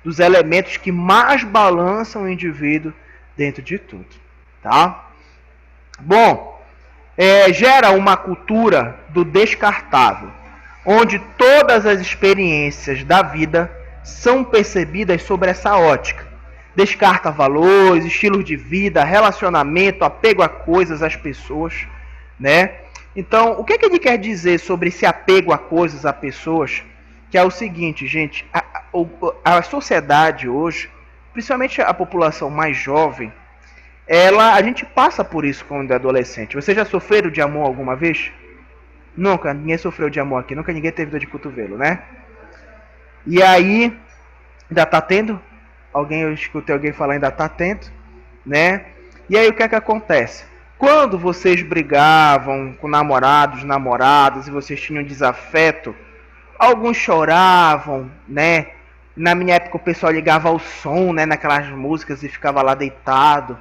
dos elementos que mais balançam o indivíduo dentro de tudo, tá? Bom, gera uma cultura do descartável, onde todas as experiências da vida são percebidas sobre essa ótica. Descarta valores, estilos de vida, relacionamento, apego a coisas, às pessoas, né? Então, o que é que ele quer dizer sobre esse apego a coisas, a pessoas? Que é o seguinte, gente, a sociedade hoje, principalmente a população mais jovem, a gente passa por isso quando é adolescente. Vocês já sofreram de amor alguma vez? Nunca, ninguém sofreu de amor aqui, nunca ninguém teve dor de cotovelo, né? E aí, ainda tá tendo? Eu escutei alguém falar, ainda tá tendo, né? E aí o que é que acontece? Quando vocês brigavam com namorados, namoradas, e vocês tinham desafeto, alguns choravam, né? Na minha época o pessoal ligava o som, né, naquelas músicas e ficava lá deitado.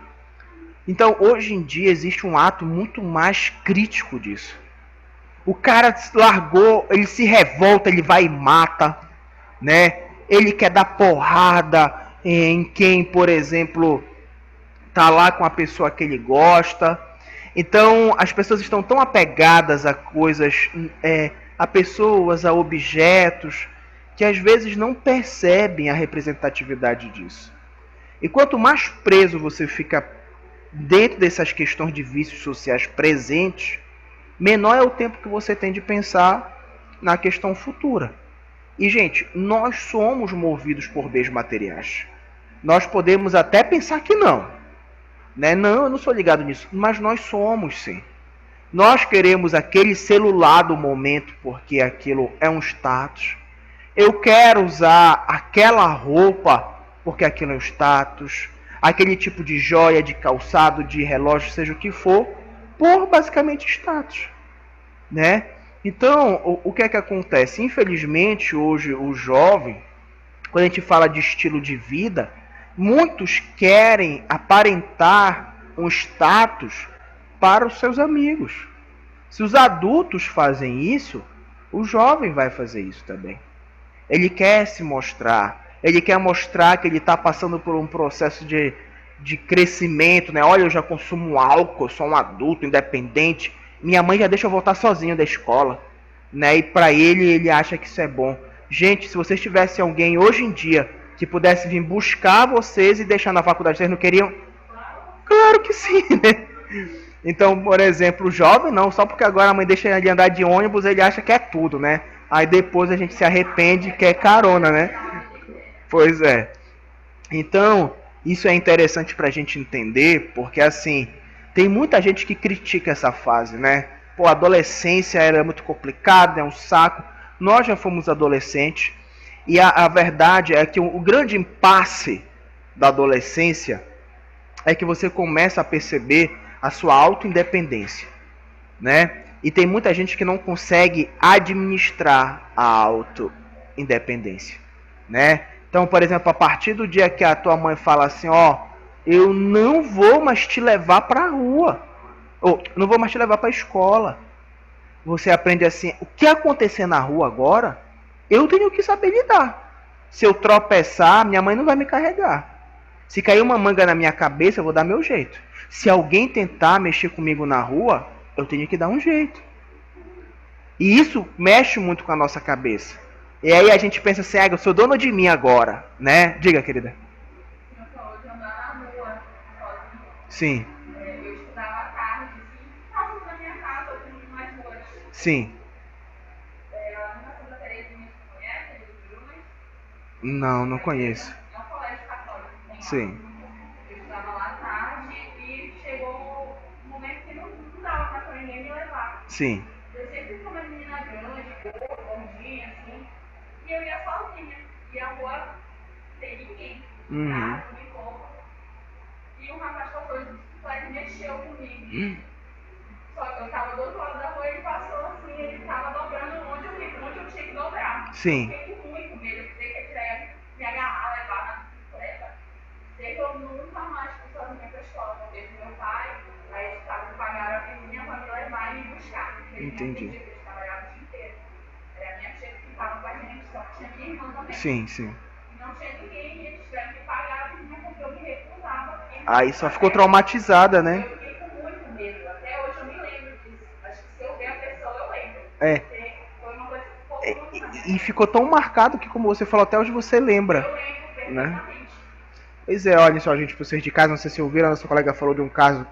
Então hoje em dia existe um ato muito mais crítico disso. O cara largou, ele se revolta, ele vai e mata, né? Ele quer dar porrada em quem, por exemplo, tá lá com a pessoa que ele gosta. Então as pessoas estão tão apegadas a coisas, a pessoas, a objetos, que às vezes não percebem a representatividade disso. E quanto mais preso você fica dentro dessas questões de vícios sociais presentes, menor é o tempo que você tem de pensar na questão futura. E, gente, nós somos movidos por bens materiais. Nós podemos até pensar que não, né? Não, eu não sou ligado nisso, mas nós somos, sim. Nós queremos aquele celular do momento porque aquilo é um status. Eu quero usar aquela roupa porque aquilo é um status. Aquele tipo de joia, de calçado, de relógio, seja o que for, por basicamente status, né? Então, o que é que acontece? Infelizmente, hoje, o jovem, quando a gente fala de estilo de vida, muitos querem aparentar um status para os seus amigos. Se os adultos fazem isso, O jovem vai fazer isso também. Ele quer se mostrar. Ele quer mostrar que ele está passando por um processo de crescimento, né? Olha, eu já consumo álcool, eu sou um adulto independente. Minha mãe já deixa eu voltar sozinho da escola, né? E para ele acha que isso é bom. Gente, se vocês tivessem alguém hoje em dia que pudesse vir buscar vocês e deixar na faculdade, vocês não queriam? Claro que sim, né? Então, por exemplo, o jovem não, só porque agora a mãe deixa ele andar de ônibus, ele acha que é tudo, né? Aí depois a gente se arrepende e quer carona, né? Pois é. Então, isso é interessante pra gente entender, porque assim, tem muita gente que critica essa fase, né? Pô, a adolescência era muito complicada, é um saco. Nós já fomos adolescentes, e a verdade é que o grande impasse da adolescência é que você começa a perceber a sua autoindependência, né? E tem muita gente que não consegue administrar a autoindependência, né? Então, por exemplo, a partir do dia que a tua mãe fala assim, ó, eu não vou mais te levar para a rua, ou não vou mais te levar para a escola. Você aprende assim, o que acontecer na rua agora, eu tenho que saber lidar. Se eu tropeçar, minha mãe não vai me carregar. Se cair uma manga na minha cabeça, eu vou dar meu jeito. Se alguém tentar mexer comigo na rua, eu tenho que dar um jeito. E isso mexe muito com a nossa cabeça. E aí a gente pensa assim, eu sou dono de mim agora, né? Diga, querida. Eu falou de andar na rua sozinho. Sim. Eu estudava à tarde, assim, estava na minha casa, eu fui mais noite. Sim. Lá na Santa Terezinha, você conhece? Não conheço. É um colégio católico. Sim. Eu estudava lá à tarde e chegou um momento que não dava para ninguém me levar. Sim. Eu sempre fui uma menina grande, gordinha, assim, e eu ia sozinha. E a rua sem ninguém. Uhum. E um rapaz passou de bicicleta e mexeu comigo. Só que eu tava do outro lado da rua e ele passou assim, ele tava dobrando onde eu tinha que dobrar. Sim. Eu fiquei com muito medo, eu pensei que ele ia me agarrar, levar na bicicleta. Sei que eu nunca mais fui sozinha pra escola, porque meu pai, aí eles pagaram a vizinha pra me levar e me buscar. Entendi. Eles trabalhavam o dia inteiro. Era a minha tia que ficava com a gente, só que tinha minha irmã também. Sim, sim. Não tinha ninguém e eles tiveram que pagar a vizinha porque eu me recusava. Aí só ficou traumatizada, né? Eu fiquei com muito medo. Até hoje eu me lembro disso. Acho que se eu ver a pessoa, eu lembro. É. Foi uma coisa que ficou muito E ficou tão marcado que, como você falou, até hoje você lembra. Eu lembro Né? perfeitamente. Pois é, olha só, gente, vocês de casa, não sei se ouviram, a nossa colega falou de um caso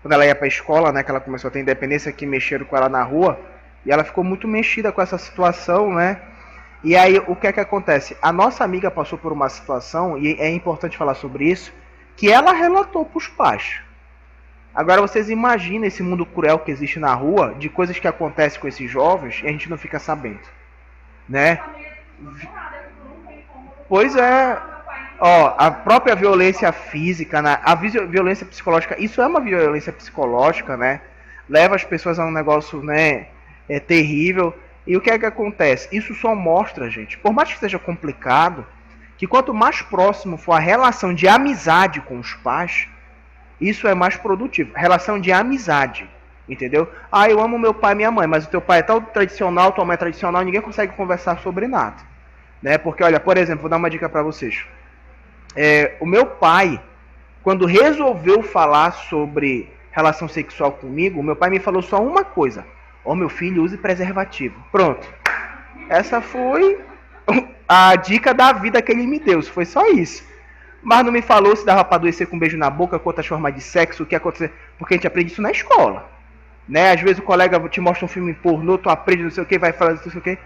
quando ela ia pra escola, né, que ela começou a ter independência, que mexeram com ela na rua, e ela ficou muito mexida com essa situação, né? E aí, o que é que acontece? A nossa amiga passou por uma situação, e é importante falar sobre isso, que ela relatou pros pais. Agora vocês imaginam esse mundo cruel que existe na rua, de coisas que acontecem com esses jovens, e a gente não fica sabendo, né? Pois é. Ó, a própria violência física, né? A violência psicológica, isso é uma violência psicológica, né? Leva as pessoas a um negócio, né, terrível. E o que é que acontece? Isso só mostra, gente, por mais que seja complicado, que quanto mais próximo for a relação de amizade com os pais, isso é mais produtivo. Relação de amizade, entendeu? Ah, eu amo meu pai e minha mãe, mas o teu pai é tão tradicional, tua mãe é tradicional, ninguém consegue conversar sobre nada, né? Porque, olha, por exemplo, vou dar uma dica pra vocês. O meu pai, quando resolveu falar sobre relação sexual comigo, o meu pai me falou só uma coisa: ó, meu filho, use preservativo. Pronto. Essa foi a dica da vida que ele me deu, foi só isso. Mas não me falou se dava pra adoecer com um beijo na boca, com outras formas de sexo, o que acontecer, porque a gente aprende isso na escola, né? Às vezes o colega te mostra um filme pornô, tu aprende não sei o que, vai falar não sei o que,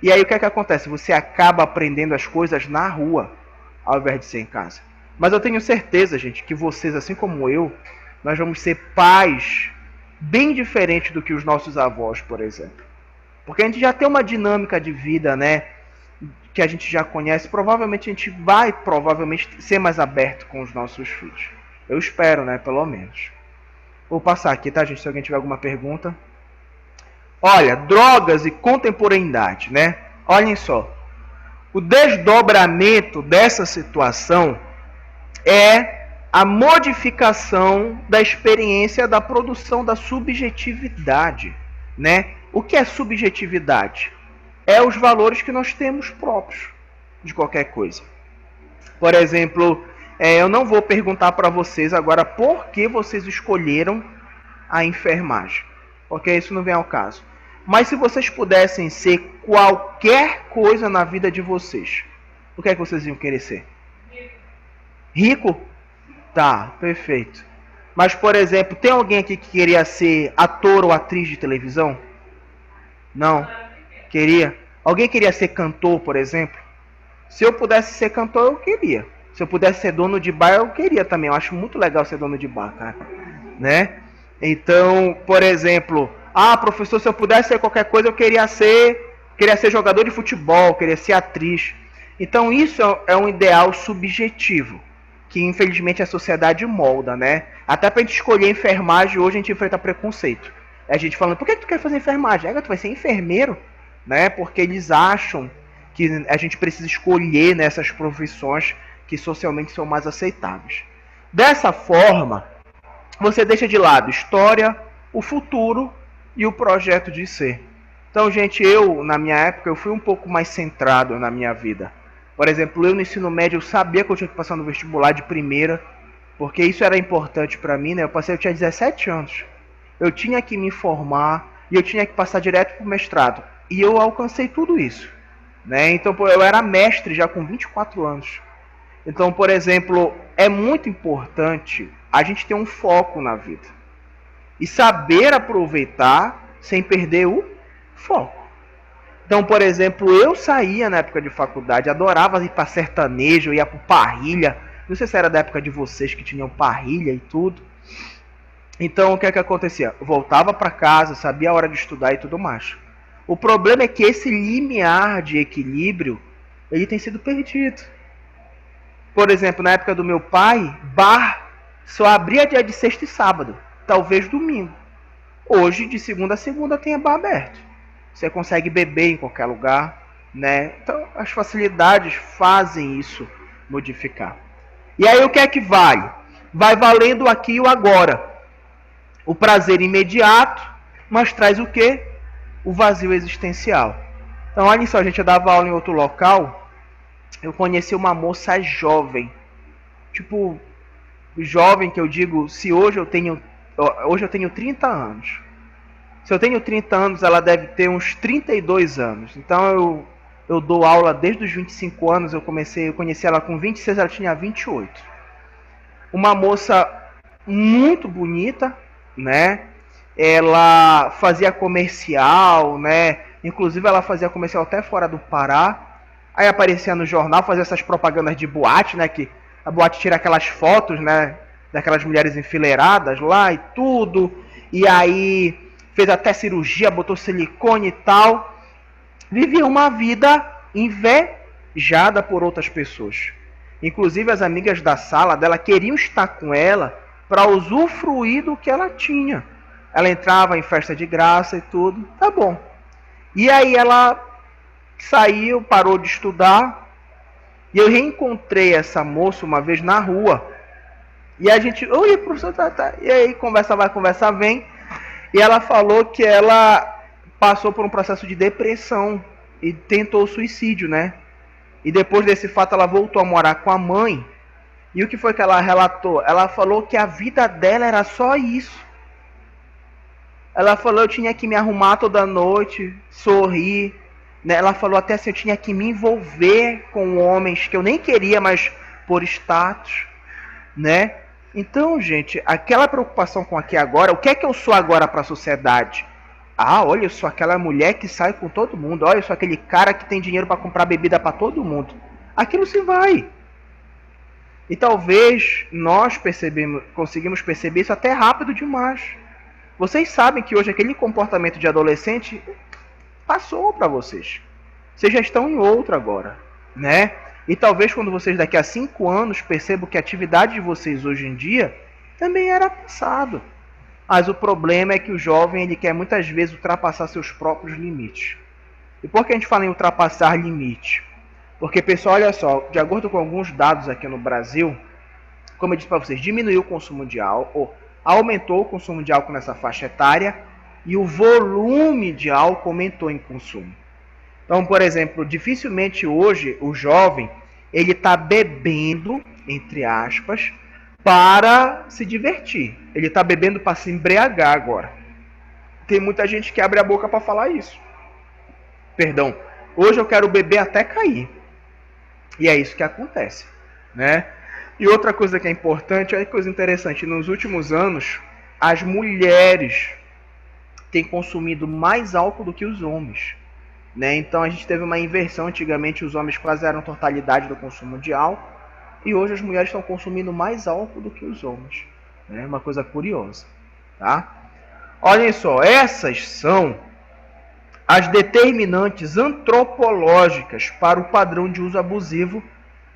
e aí o que é que acontece? Você acaba aprendendo as coisas na rua, ao invés de ser em casa. Mas eu tenho certeza, gente, que vocês, assim como eu, nós vamos ser pais bem diferentes do que os nossos avós, por exemplo. Porque a gente já tem uma dinâmica de vida, né, que a gente já conhece. Provavelmente a gente vai ser mais aberto com os nossos filhos. Eu espero, né, pelo menos. Vou passar aqui, tá, gente, se alguém tiver alguma pergunta. Olha, drogas e contemporaneidade, né? Olhem só. O desdobramento dessa situação é a modificação da experiência da produção da subjetividade, né? O que é subjetividade? é os valores que nós temos próprios de qualquer coisa. Por exemplo, eu não vou perguntar para vocês agora por que vocês escolheram a enfermagem, porque isso não vem ao caso. Mas se vocês pudessem ser qualquer coisa na vida de vocês, o que é que vocês iam querer ser? Rico? Tá, perfeito. Mas, por exemplo, tem alguém aqui que queria ser ator ou atriz de televisão? Não? Queria? Alguém queria ser cantor, por exemplo? Se eu pudesse ser cantor, eu queria. Se eu pudesse ser dono de bar, eu queria também. Eu acho muito legal ser dono de bar, cara. Né? Então, por exemplo, professor, se eu pudesse ser qualquer coisa, eu queria ser jogador de futebol, queria ser atriz. Então, isso é um ideal subjetivo, que infelizmente a sociedade molda, né? Até pra gente escolher enfermagem, hoje a gente enfrenta preconceito. A gente falando, por que tu quer fazer enfermagem? Tu vai ser enfermeiro, né? Porque eles acham que a gente precisa escolher nessas profissões que socialmente são mais aceitáveis. Dessa forma, você deixa de lado história, o futuro e o projeto de ser. Então, gente, na minha época, eu fui um pouco mais centrado na minha vida. Por exemplo, eu no ensino médio, eu sabia que eu tinha que passar no vestibular de primeira, porque isso era importante para mim, né? Eu tinha 17 anos. Eu tinha que me formar e eu tinha que passar direto para o mestrado. E eu alcancei tudo isso, né? Então, eu era mestre já com 24 anos. Então, por exemplo, é muito importante a gente ter um foco na vida e saber aproveitar sem perder o foco. Então, por exemplo, eu saía na época de faculdade, adorava ir para sertanejo, ia para Parrilha. Não sei se era da época de vocês que tinham Parrilha e tudo. Então, o que é que acontecia? Eu voltava para casa, sabia a hora de estudar e tudo mais. O problema é que esse limiar de equilíbrio, ele tem sido perdido. Por exemplo, na época do meu pai, bar só abria dia de sexta e sábado, talvez domingo. Hoje, de segunda a segunda, tem bar aberto. Você consegue beber em qualquer lugar, né? Então, as facilidades fazem isso modificar. E aí, o que é que vale? Vai valendo aqui e o agora. O prazer imediato, mas traz o quê? O vazio existencial. Então, olha só, a gente dava aula em outro local. Eu conheci uma moça jovem. Tipo, jovem que eu digo, se hoje eu tenho 30 anos. Se eu tenho 30 anos, ela deve ter uns 32 anos. Então eu dou aula desde os 25 anos, eu conheci ela com 26, ela tinha 28. Uma moça muito bonita, né? Ela fazia comercial, né? Inclusive ela fazia comercial até fora do Pará. Aí aparecia no jornal, fazia essas propagandas de boate, né? Que a boate tira aquelas fotos, né? Daquelas mulheres enfileiradas lá e tudo. E aí fez até cirurgia, botou silicone e tal. Vivia uma vida invejada por outras pessoas. Inclusive as amigas da sala dela queriam estar com ela para usufruir do que ela tinha. Ela entrava em festa de graça e tudo. Tá bom. E aí ela saiu, parou de estudar. E eu reencontrei essa moça uma vez na rua. E a gente, oi, professor, tá. E aí conversa vai, conversa vem. E ela falou que ela passou por um processo de depressão e tentou suicídio, né? E depois desse fato ela voltou a morar com a mãe. E o que foi que ela relatou? Ela falou que a vida dela era só isso. Ela falou, eu tinha que me arrumar toda noite, sorrir. Né? Ela falou até assim, eu tinha que me envolver com homens que eu nem queria, mas por status, né? Então, gente, aquela preocupação com aqui e agora, o que é que eu sou agora para a sociedade? Olha, eu sou aquela mulher que sai com todo mundo. Olha, eu sou aquele cara que tem dinheiro para comprar bebida para todo mundo. Aquilo se vai. E talvez nós conseguimos perceber isso até rápido demais. Vocês sabem que hoje aquele comportamento de adolescente passou para vocês. Vocês já estão em outro agora, né? E talvez quando vocês daqui a 5 anos percebam que a atividade de vocês hoje em dia também era passado. Mas o problema é que o jovem ele quer muitas vezes ultrapassar seus próprios limites. E por que a gente fala em ultrapassar limite? Porque, pessoal, olha só, de acordo com alguns dados aqui no Brasil, como eu disse para vocês, diminuiu o consumo de álcool, aumentou o consumo de álcool nessa faixa etária e o volume de álcool aumentou em consumo. Então, por exemplo, dificilmente hoje o jovem ele está bebendo, entre aspas, para se divertir. Ele está bebendo para se embriagar agora. Tem muita gente que abre a boca para falar isso. Perdão, hoje eu quero beber até cair. E é isso que acontece, né? E outra coisa que é importante, olha que coisa interessante, nos últimos anos, as mulheres têm consumido mais álcool do que os homens, né? Então a gente teve uma inversão, antigamente os homens quase eram totalidade do consumo de álcool, e hoje as mulheres estão consumindo mais álcool do que os homens, né? Uma coisa curiosa, tá? Olhem só, essas são as determinantes antropológicas para o padrão de uso abusivo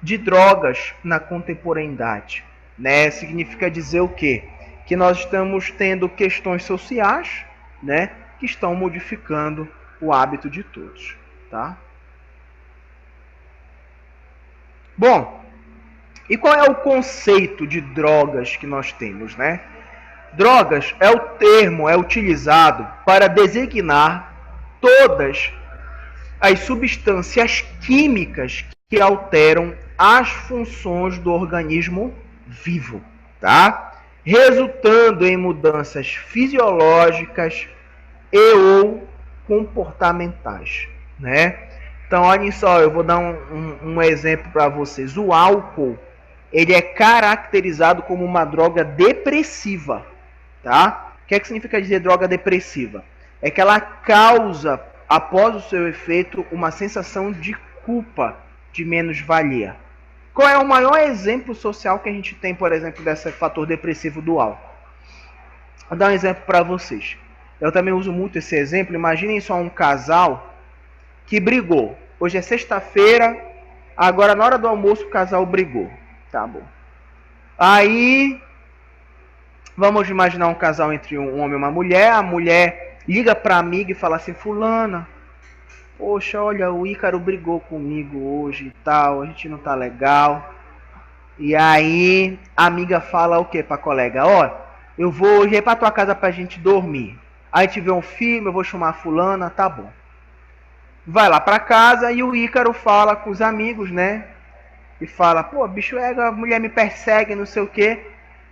de drogas na contemporaneidade, né? Significa dizer o quê? Que nós estamos tendo questões sociais, né, que estão modificando o hábito de todos, tá? Bom, e qual é o conceito de drogas que nós temos, né? Drogas é o termo utilizado para designar todas as substâncias químicas que alteram as funções do organismo vivo, tá? Resultando em mudanças fisiológicas e ou comportamentais, né? Então, olhem só, eu vou dar um exemplo para vocês. O álcool, ele é caracterizado como uma droga depressiva, tá? O que significa dizer droga depressiva? É que ela causa, após o seu efeito, uma sensação de culpa, de menos-valia. Qual é o maior exemplo social que a gente tem, por exemplo, desse fator depressivo do álcool? Vou dar um exemplo para vocês. Eu também uso muito esse exemplo. Imaginem só um casal que brigou. Hoje é sexta-feira, agora na hora do almoço o casal brigou. Tá bom. Aí, vamos imaginar um casal entre um homem e uma mulher. A mulher liga para a amiga e fala assim: fulana, poxa, olha, o Ícaro brigou comigo hoje e tal, a gente não tá legal. E aí a amiga fala o que pra colega? Ó, eu vou hoje ir pra tua casa pra gente dormir. Aí a gente vê um filme, eu vou chamar a fulana, tá bom. Vai lá pra casa e o Ícaro fala com os amigos, né? E fala, pô, bicho, a mulher me persegue, não sei o que.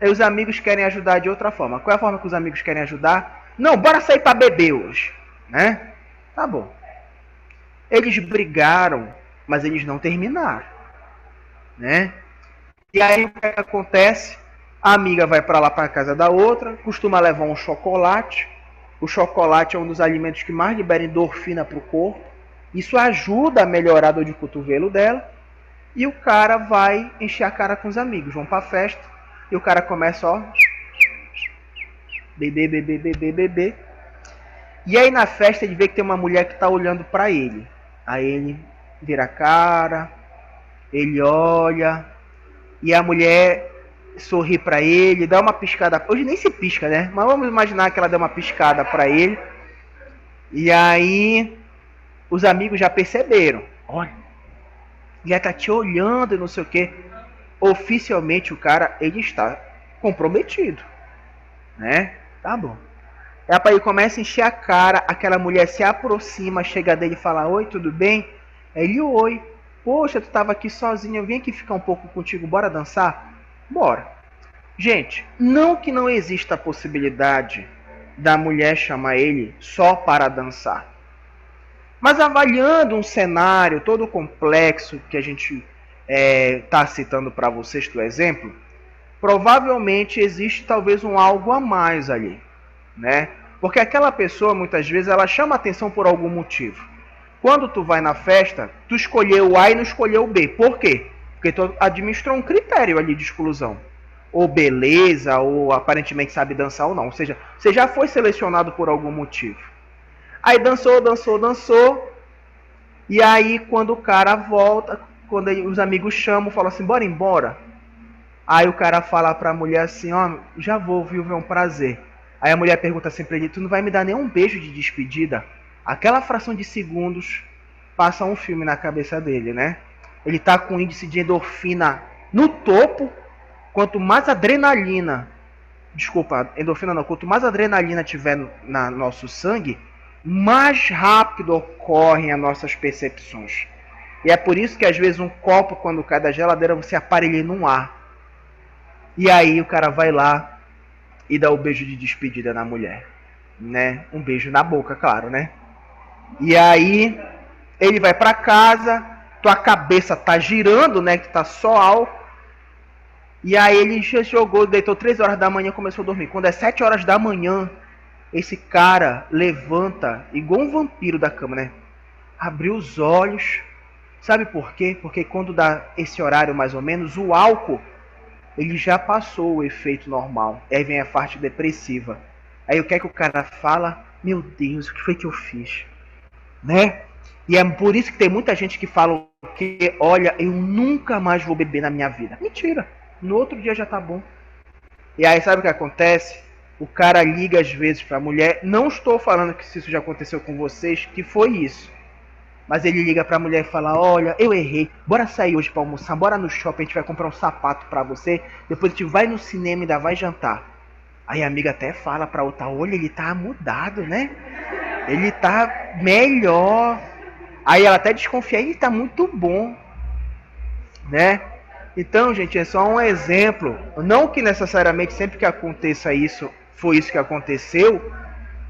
Aí os amigos querem ajudar de outra forma. Qual é a forma que os amigos querem ajudar? Não, bora sair pra beber hoje, né? Tá bom. Eles brigaram, mas eles não terminaram, né? E aí o que acontece? A amiga vai para lá para casa da outra, costuma levar um chocolate. O chocolate é um dos alimentos que mais libera endorfina para o corpo. Isso ajuda a melhorar a dor de cotovelo dela. E o cara vai encher a cara com os amigos, vão para a festa. E o cara começa, ó, beber. E aí na festa ele vê que tem uma mulher que está olhando para ele. Aí ele vira a cara, ele olha, e a mulher sorri para ele, dá uma piscada. Hoje nem se pisca, né? Mas vamos imaginar que ela deu uma piscada para ele. E aí os amigos já perceberam. Olha, já tá te olhando e não sei o que. Oficialmente o cara, ele está comprometido, né? Tá bom. Aí ele começa a encher a cara, aquela mulher se aproxima, chega dele e fala: oi, tudo bem? Ele: oi. Poxa, tu tava aqui sozinho, eu vim aqui ficar um pouco contigo, bora dançar? Bora. Gente, não que não exista a possibilidade da mulher chamar ele só para dançar. Mas avaliando um cenário todo complexo que a gente está citando para vocês do exemplo, provavelmente existe talvez um algo a mais ali, né? Porque aquela pessoa, muitas vezes, ela chama atenção por algum motivo. Quando tu vai na festa, tu escolheu o A e não escolheu o B. Por quê? Porque tu administrou um critério ali de exclusão. Ou beleza, ou aparentemente sabe dançar ou não. Ou seja, você já foi selecionado por algum motivo. Aí dançou. E aí quando o cara volta, quando os amigos chamam, falam assim, bora embora. Aí o cara fala pra mulher assim, ó, já vou, viu, é um prazer. Aí a mulher pergunta assim pra ele, tu não vai me dar nenhum beijo de despedida? Aquela fração de segundos passa um filme na cabeça dele, né? Ele tá com índice de endorfina no topo. Quanto mais adrenalina, quanto mais adrenalina tiver no nosso sangue, mais rápido ocorrem as nossas percepções. E é por isso que às vezes um copo, quando cai da geladeira, você aparelha no ar. E aí o cara vai lá e dá o beijo de despedida na mulher, né? Um beijo na boca, claro, né? E aí ele vai pra casa, tua cabeça tá girando, né? Que tá só álcool. E aí ele jogou, deitou 3 horas da manhã e começou a dormir. Quando é 7 horas da manhã, esse cara levanta igual um vampiro da cama, né? Abriu os olhos. Sabe por quê? Porque quando dá esse horário mais ou menos, o álcool ele já passou o efeito normal. Aí vem a parte depressiva. Aí o que é que o cara fala? Meu Deus, o que foi que eu fiz? Né? E é por isso que tem muita gente que fala que, olha, eu nunca mais vou beber na minha vida. Mentira. No outro dia já tá bom. E aí sabe o que acontece? O cara liga às vezes pra mulher. Não estou falando que isso já aconteceu com vocês, que foi isso. Mas ele liga pra mulher e fala, olha, eu errei, bora sair hoje pra almoçar, bora no shopping, a gente vai comprar um sapato pra você, depois a gente vai no cinema e ainda vai jantar. Aí a amiga até fala pra outra, olha, ele tá mudado, né? Ele tá melhor. Aí ela até desconfia, ele tá muito bom, né? Então, gente, é só um exemplo. Não que necessariamente sempre que aconteça isso, foi isso que aconteceu,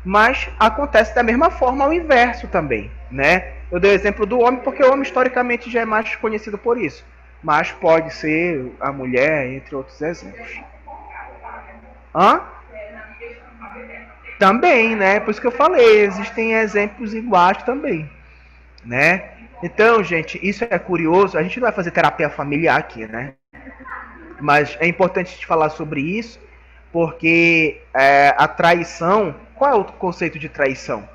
mas acontece da mesma forma ao inverso também, né? Eu dei o exemplo do homem porque o homem historicamente já é mais conhecido por isso, mas pode ser a mulher, entre outros exemplos. Hã? Também, né? Por isso que eu falei, existem exemplos iguais também, né? Então, gente, isso é curioso. A gente não vai fazer terapia familiar aqui, né? Mas é importante a gente falar sobre isso, porque a traição, qual é o conceito de traição?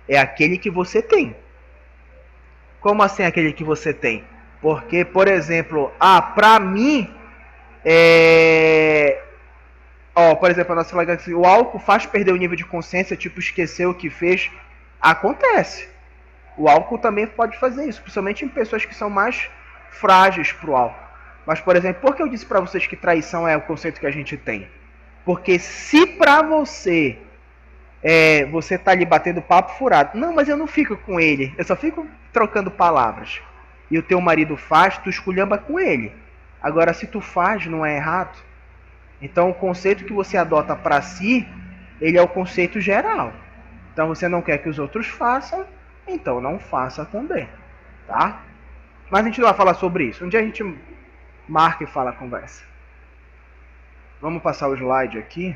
É aquele que você tem. Como assim aquele que você tem? Porque, por exemplo, pra mim, por exemplo, a nossa legacy, o álcool faz perder o nível de consciência, tipo, esquecer o que fez. Acontece. O álcool também pode fazer isso, principalmente em pessoas que são mais frágeis pro álcool. Mas, por exemplo, por que eu disse pra vocês que traição é o conceito que a gente tem? Porque se pra você você tá ali batendo papo furado. Não, mas eu não fico com ele. Eu só fico trocando palavras. E o teu marido faz, tu esculhamba com ele. Agora, se tu faz, não é errado. Então, o conceito que você adota para si, ele é o conceito geral. Então, você não quer que os outros façam, então não faça também. Tá? Mas a gente não vai falar sobre isso. Um dia a gente marca e fala a conversa. Vamos passar o slide aqui.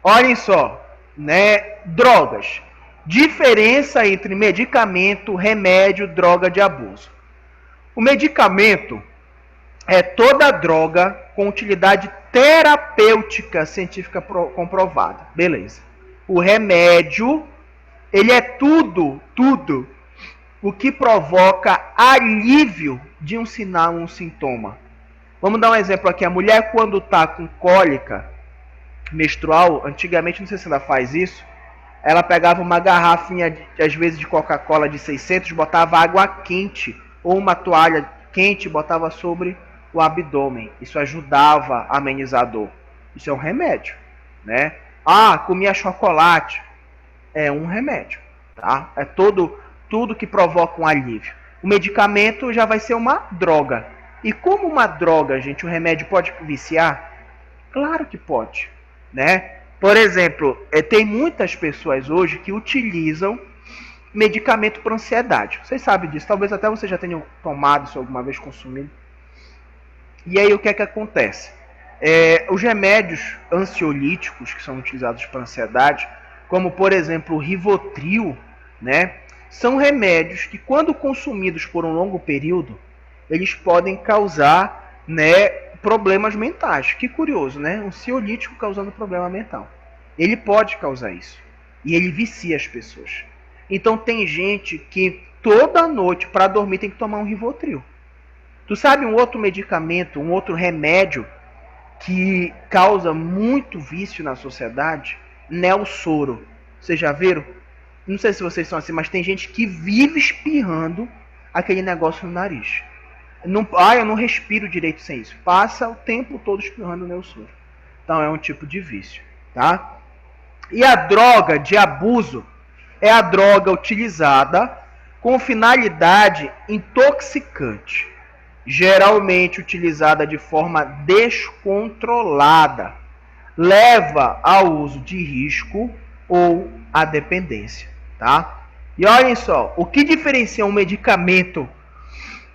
Olhem só, né? Drogas. Diferença entre medicamento, remédio, droga de abuso. O medicamento é toda droga com utilidade terapêutica científica comprovada. Beleza. O remédio, ele é tudo o que provoca alívio de um sinal, um sintoma. Vamos dar um exemplo aqui. A mulher quando está com cólica menstrual, antigamente, não sei se ela faz isso, ela pegava uma garrafinha, às vezes, de Coca-Cola de 600, botava água quente ou uma toalha quente e botava sobre o abdômen. Isso ajudava a amenizar a dor. Isso é um remédio, né? Comia chocolate. É um remédio, tá? É tudo que provoca um alívio. O medicamento já vai ser uma droga. E como uma droga, gente, o remédio pode viciar? Claro que pode, né? Por exemplo, tem muitas pessoas hoje que utilizam medicamento para ansiedade. Vocês sabem disso, talvez até você já tenha tomado isso alguma vez, consumido. E aí o que é que acontece? Os remédios ansiolíticos que são utilizados para ansiedade, como por exemplo o Rivotril, né? São remédios que quando consumidos por um longo período, eles podem causar, né, problemas mentais. Que curioso, né? Um ansiolítico causando problema mental. Ele pode causar isso. E ele vicia as pessoas. Então tem gente que toda noite para dormir tem que tomar um Rivotril. Tu sabe um outro medicamento, um outro remédio que causa muito vício na sociedade? Nelsoro. Vocês já viram? Não sei se vocês são assim, mas tem gente que vive espirrando aquele negócio no nariz. Eu não respiro direito sem isso. Passa o tempo todo espirrando Nelsoro. Então é um tipo de vício, tá? E a droga de abuso é a droga utilizada com finalidade intoxicante, geralmente utilizada de forma descontrolada, leva ao uso de risco ou à dependência, tá? E olhem só, o que diferencia um medicamento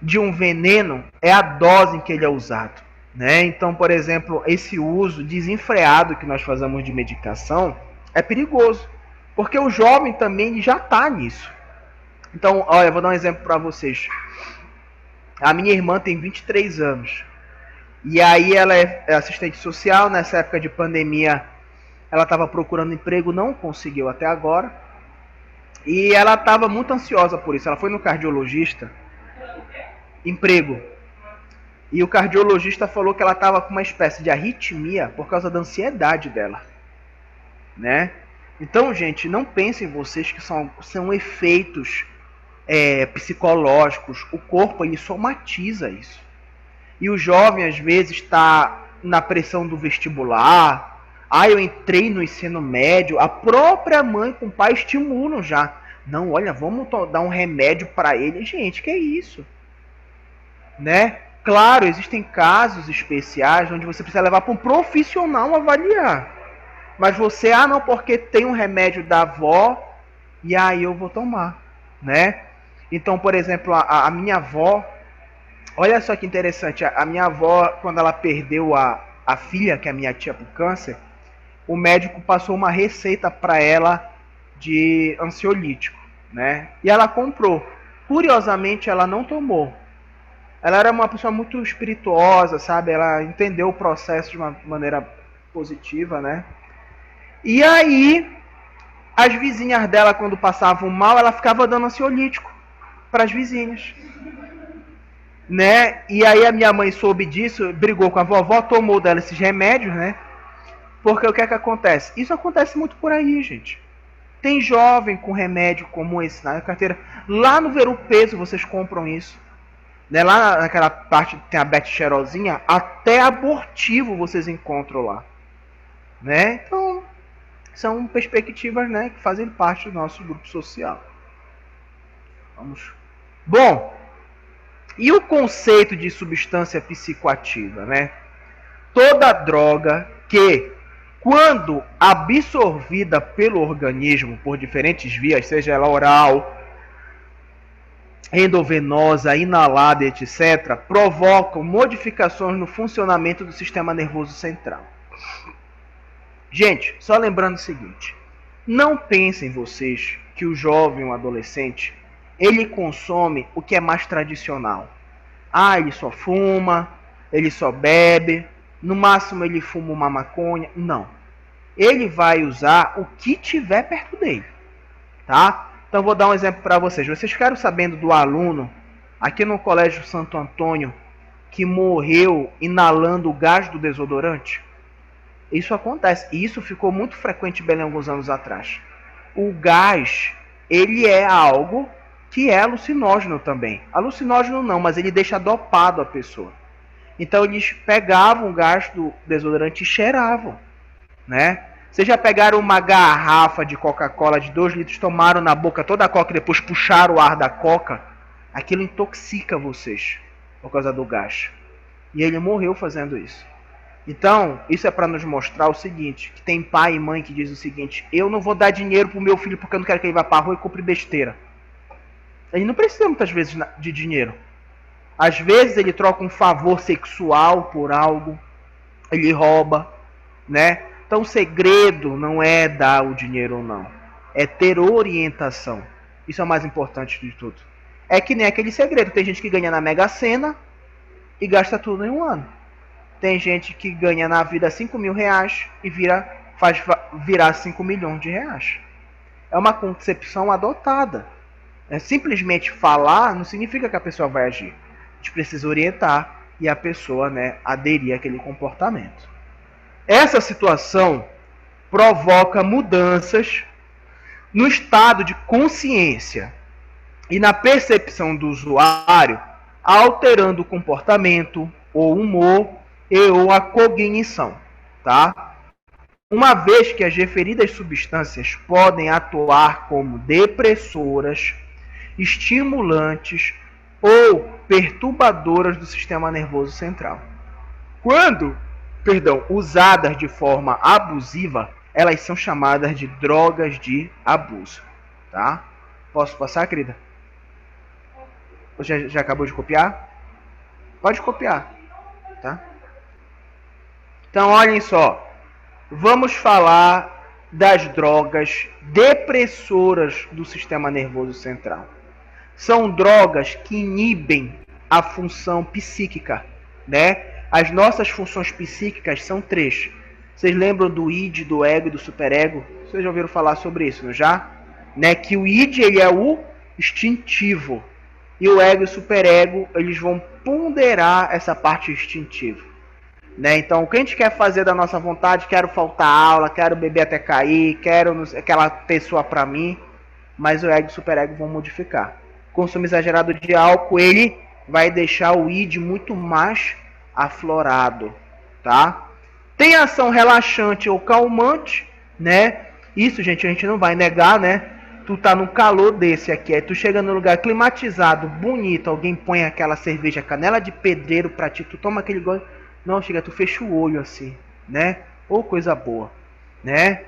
de um veneno é a dose em que ele é usado, né? Então, por exemplo, esse uso desenfreado que nós fazemos de medicação é perigoso, porque o jovem também já está nisso. Então, olha, eu vou dar um exemplo para vocês. A minha irmã tem 23 anos. E aí ela é assistente social. Nessa época de pandemia, ela estava procurando emprego, não conseguiu até agora. E ela estava muito ansiosa por isso. Ela foi no cardiologista. Emprego. E o cardiologista falou que ela estava com uma espécie de arritmia por causa da ansiedade dela, né? Então, gente, não pensem vocês que são efeitos psicológicos. O corpo, ele somatiza isso. E o jovem, às vezes, está na pressão do vestibular. Eu entrei no ensino médio. A própria mãe com o pai estimulam já. Não, olha, vamos dar um remédio para ele. Gente, que é isso? Né? Claro, existem casos especiais onde você precisa levar para um profissional avaliar. Mas você, não, porque tem um remédio da avó e aí eu vou tomar, né? Então, por exemplo, a minha avó, olha só que interessante, a minha avó, quando ela perdeu a filha, que é a minha tia, por câncer, o médico passou uma receita para ela de ansiolítico, né? E ela comprou. Curiosamente, ela não tomou. Ela era uma pessoa muito espirituosa, sabe? Ela entendeu o processo de uma maneira positiva, né? E aí, as vizinhas dela, quando passavam mal, ela ficava dando ansiolítico para as vizinhas, né? E aí a minha mãe soube disso, brigou com a vovó, tomou dela esses remédios, né? Porque o que é que acontece? Isso acontece muito por aí, gente. Tem jovem com remédio como esse na carteira. Lá no Ver o Peso vocês compram isso. Né? Lá naquela parte que tem a Bete Cheirosinha, até abortivo vocês encontram lá. Né? Então, são perspectivas, né, que fazem parte do nosso grupo social. Vamos. Bom, e o conceito de substância psicoativa, né? Toda droga que, quando absorvida pelo organismo por diferentes vias, seja ela oral, endovenosa, inalada, etc., provocam modificações no funcionamento do sistema nervoso central. Gente, só lembrando o seguinte, não pensem vocês que o jovem ou adolescente, ele consome o que é mais tradicional. Ele só fuma, ele só bebe, no máximo ele fuma uma maconha. Não. Ele vai usar o que tiver perto dele, tá? Então vou dar um exemplo para vocês. Vocês ficaram sabendo do aluno aqui no Colégio Santo Antônio que morreu inalando o gás do desodorante? Isso acontece. E isso ficou muito frequente em Belém alguns anos atrás. O gás, ele é algo que é alucinógeno também. Alucinógeno não, mas ele deixa dopado a pessoa. Então eles pegavam o gás do desodorante e cheiravam, né? Vocês já pegaram uma garrafa de Coca-Cola de 2 litros, tomaram na boca toda a coca e depois puxaram o ar da coca? Aquilo intoxica vocês por causa do gás. E ele morreu fazendo isso. Então, isso é para nos mostrar o seguinte, que tem pai e mãe que diz o seguinte, eu não vou dar dinheiro pro meu filho porque eu não quero que ele vá para a rua e compre besteira. Ele não precisa muitas vezes de dinheiro. Às vezes ele troca um favor sexual por algo, ele rouba, né? Então o segredo não é dar o dinheiro ou não, é ter orientação. Isso é o mais importante de tudo. É que nem aquele segredo, tem gente que ganha na Mega Sena e gasta tudo em um ano. Tem gente que ganha na vida 5 mil reais e faz virar 5 milhões de reais. É uma concepção adotada. Simplesmente falar não significa que a pessoa vai agir. A gente precisa orientar e a pessoa, né, aderir àquele comportamento. Essa situação provoca mudanças no estado de consciência e na percepção do usuário, alterando o comportamento, o humor e ou a cognição, tá? uma vez que as referidas substâncias podem atuar como depressoras, estimulantes ou perturbadoras do sistema nervoso central. Quando, usadas de forma abusiva, elas são chamadas de drogas de abuso, tá? Posso passar, querida? Já acabou de copiar? Pode copiar, tá? Então, olhem só. Vamos falar das drogas depressoras do sistema nervoso central. São drogas que inibem a função psíquica, né? As nossas funções psíquicas são 3. Vocês lembram do id, do ego e do superego? Vocês já ouviram falar sobre isso, não já? Né? Que o id ele é o instintivo e o ego e o superego eles vão ponderar essa parte instintiva. Né? Então, o que a gente quer fazer da nossa vontade, quero faltar aula, quero beber até cair, quero aquela pessoa para mim, mas o ego e o superego vão modificar. Consumo exagerado de álcool, ele vai deixar o id muito mais aflorado, tá? Tem ação relaxante ou calmante, né? Isso, gente, a gente não vai negar, né? Tu tá num calor desse aqui, aí tu chega num lugar climatizado, bonito, alguém põe aquela cerveja canela de pedreiro pra ti, tu toma aquele gole. Não, chega, tu fecha o olho assim, né? Ou coisa boa, né?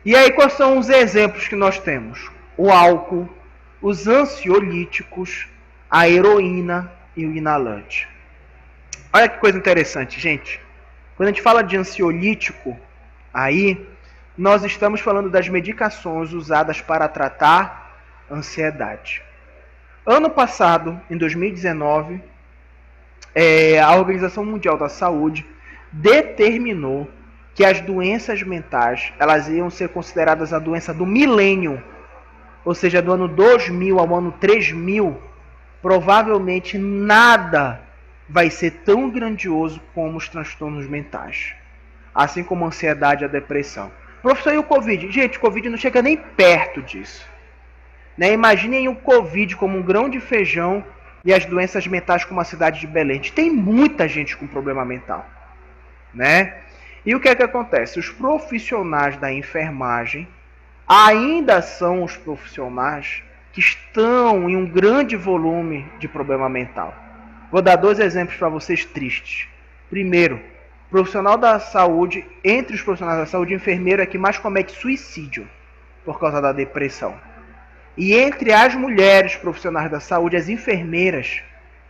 E aí, quais são os exemplos que nós temos? O álcool, os ansiolíticos, a heroína e o inalante. Olha que coisa interessante, gente. Quando a gente fala de ansiolítico, aí nós estamos falando das medicações usadas para tratar ansiedade. Ano passado, em 2019, a Organização Mundial da Saúde determinou que as doenças mentais elas iam ser consideradas a doença do milênio, ou seja, do ano 2000 ao ano 3000, provavelmente nada vai ser tão grandioso como os transtornos mentais, assim como a ansiedade e a depressão. Professor, e o Covid? Gente, o Covid não chega nem perto disso. Né? Imaginem o Covid como um grão de feijão e as doenças mentais como a cidade de Belém. Tem muita gente com problema mental, né? E o que é que acontece? Os profissionais da enfermagem ainda são os profissionais que estão em um grande volume de problema mental. Vou dar 2 exemplos para vocês tristes. Primeiro, profissional da saúde, entre os profissionais da saúde, enfermeiro é que mais comete suicídio por causa da depressão. E entre as mulheres profissionais da saúde, as enfermeiras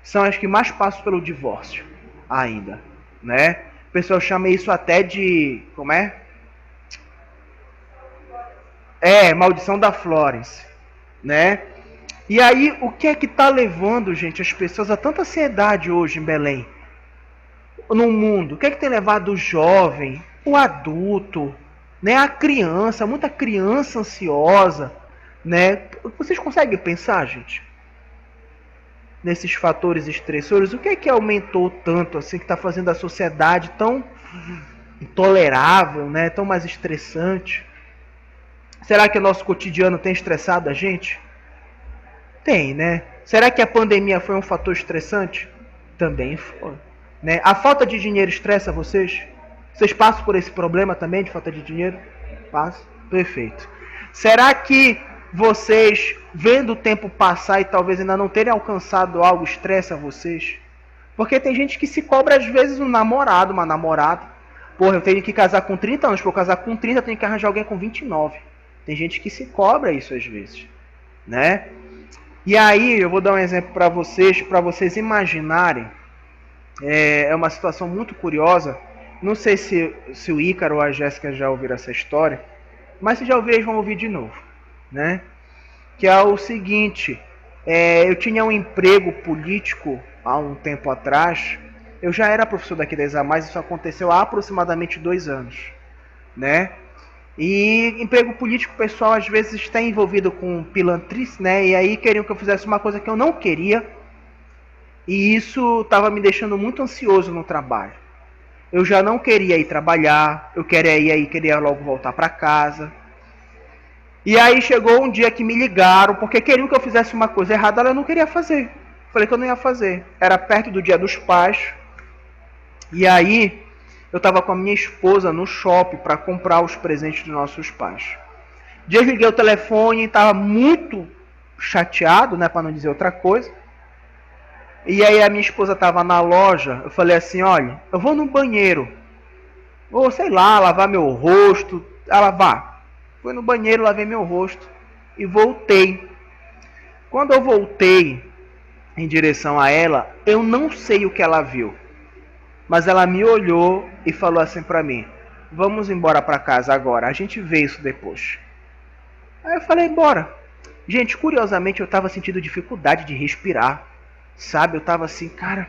são as que mais passam pelo divórcio ainda, né? O pessoal chama isso até de... como é? Maldição da Florence, né? E aí, o que é que tá levando, gente, as pessoas a tanta ansiedade hoje em Belém? No mundo? O que é que tem levado o jovem, o adulto, né? A criança, muita criança ansiosa, né? Vocês conseguem pensar, gente, nesses fatores estressores? O que é que aumentou tanto assim, que está fazendo a sociedade tão intolerável, né? Tão mais estressante? Será que o nosso cotidiano tem estressado a gente? Tem, né? Será que a pandemia foi um fator estressante? Também foi, né? A falta de dinheiro estressa vocês? Vocês passam por esse problema também de falta de dinheiro? Passam? Perfeito. Será que vocês, vendo o tempo passar e talvez ainda não terem alcançado algo, estressa vocês? Porque tem gente que se cobra às vezes um namorado, uma namorada. Porra, eu tenho que casar com 30 anos, para eu casar com 30 eu tenho que arranjar alguém com 29. Tem gente que se cobra isso às vezes, né? E aí eu vou dar um exemplo para vocês imaginarem. É uma situação muito curiosa. Não sei se o Ícaro ou a Jéssica já ouviram essa história, mas se já ouviram, eles vão ouvir de novo, né? Que é o seguinte: eu tinha um emprego político há um tempo atrás. Eu já era professor daqui da ESAMAS, isso aconteceu há aproximadamente 2 anos, né? E emprego político, pessoal, às vezes está envolvido com pilantrice, né? E aí queriam que eu fizesse uma coisa que eu não queria. E isso estava me deixando muito ansioso no trabalho. Eu já não queria ir trabalhar, eu queria logo voltar para casa. E aí chegou um dia que me ligaram, porque queriam que eu fizesse uma coisa errada, eu não queria fazer. Falei que eu não ia fazer. Era perto do Dia dos Pais. E aí eu estava com a minha esposa no shopping para comprar os presentes dos nossos pais. Desliguei o telefone, estava muito chateado, né, para não dizer outra coisa. E aí a minha esposa estava na loja, eu falei assim, olha, eu vou no banheiro, ou sei lá, lavar meu rosto. Ela, vá. Fui no banheiro, lavei meu rosto e voltei. Quando eu voltei em direção a ela, eu não sei o que ela viu, mas ela me olhou e falou assim pra mim, vamos embora pra casa agora, a gente vê isso depois. Aí eu falei, bora. Gente, curiosamente eu tava sentindo dificuldade de respirar, sabe? Eu tava assim, cara,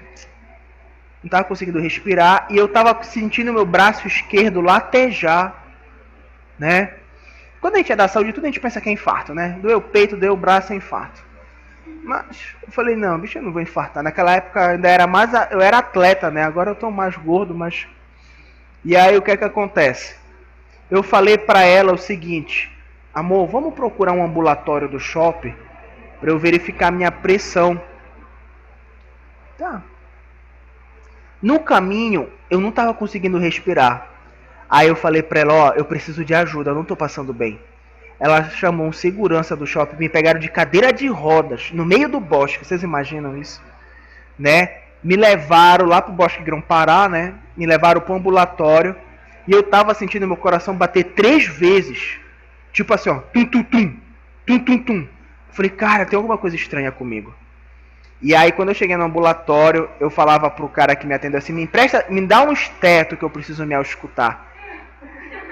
não tava conseguindo respirar e eu tava sentindo meu braço esquerdo latejar, né? Quando a gente é da saúde, tudo a gente pensa que é infarto, né? Doeu o peito, doeu o braço, é infarto. Mas eu falei, não, bicho, eu não vou infartar. Naquela época ainda era mais, eu era atleta, né? Agora eu tô mais gordo, mas... E aí o que é que acontece? Eu falei pra ela o seguinte, amor, vamos procurar um ambulatório do shopping pra eu verificar minha pressão. Tá. No caminho, eu não tava conseguindo respirar. Aí eu falei pra ela, ó, eu preciso de ajuda, eu não tô passando bem. Ela chamou um segurança do shopping, me pegaram de cadeira de rodas, no meio do bosque, vocês imaginam isso? Né? Me levaram lá pro Bosque Grão-Pará, né? Me levaram pro ambulatório, e eu tava sentindo meu coração bater 3 vezes. Tipo assim, ó, tum-tum-tum, tum-tum-tum. Falei, cara, tem alguma coisa estranha comigo. E aí quando eu cheguei no ambulatório, eu falava pro cara que me atendeu assim, me dá um esteto que eu preciso me auscultar.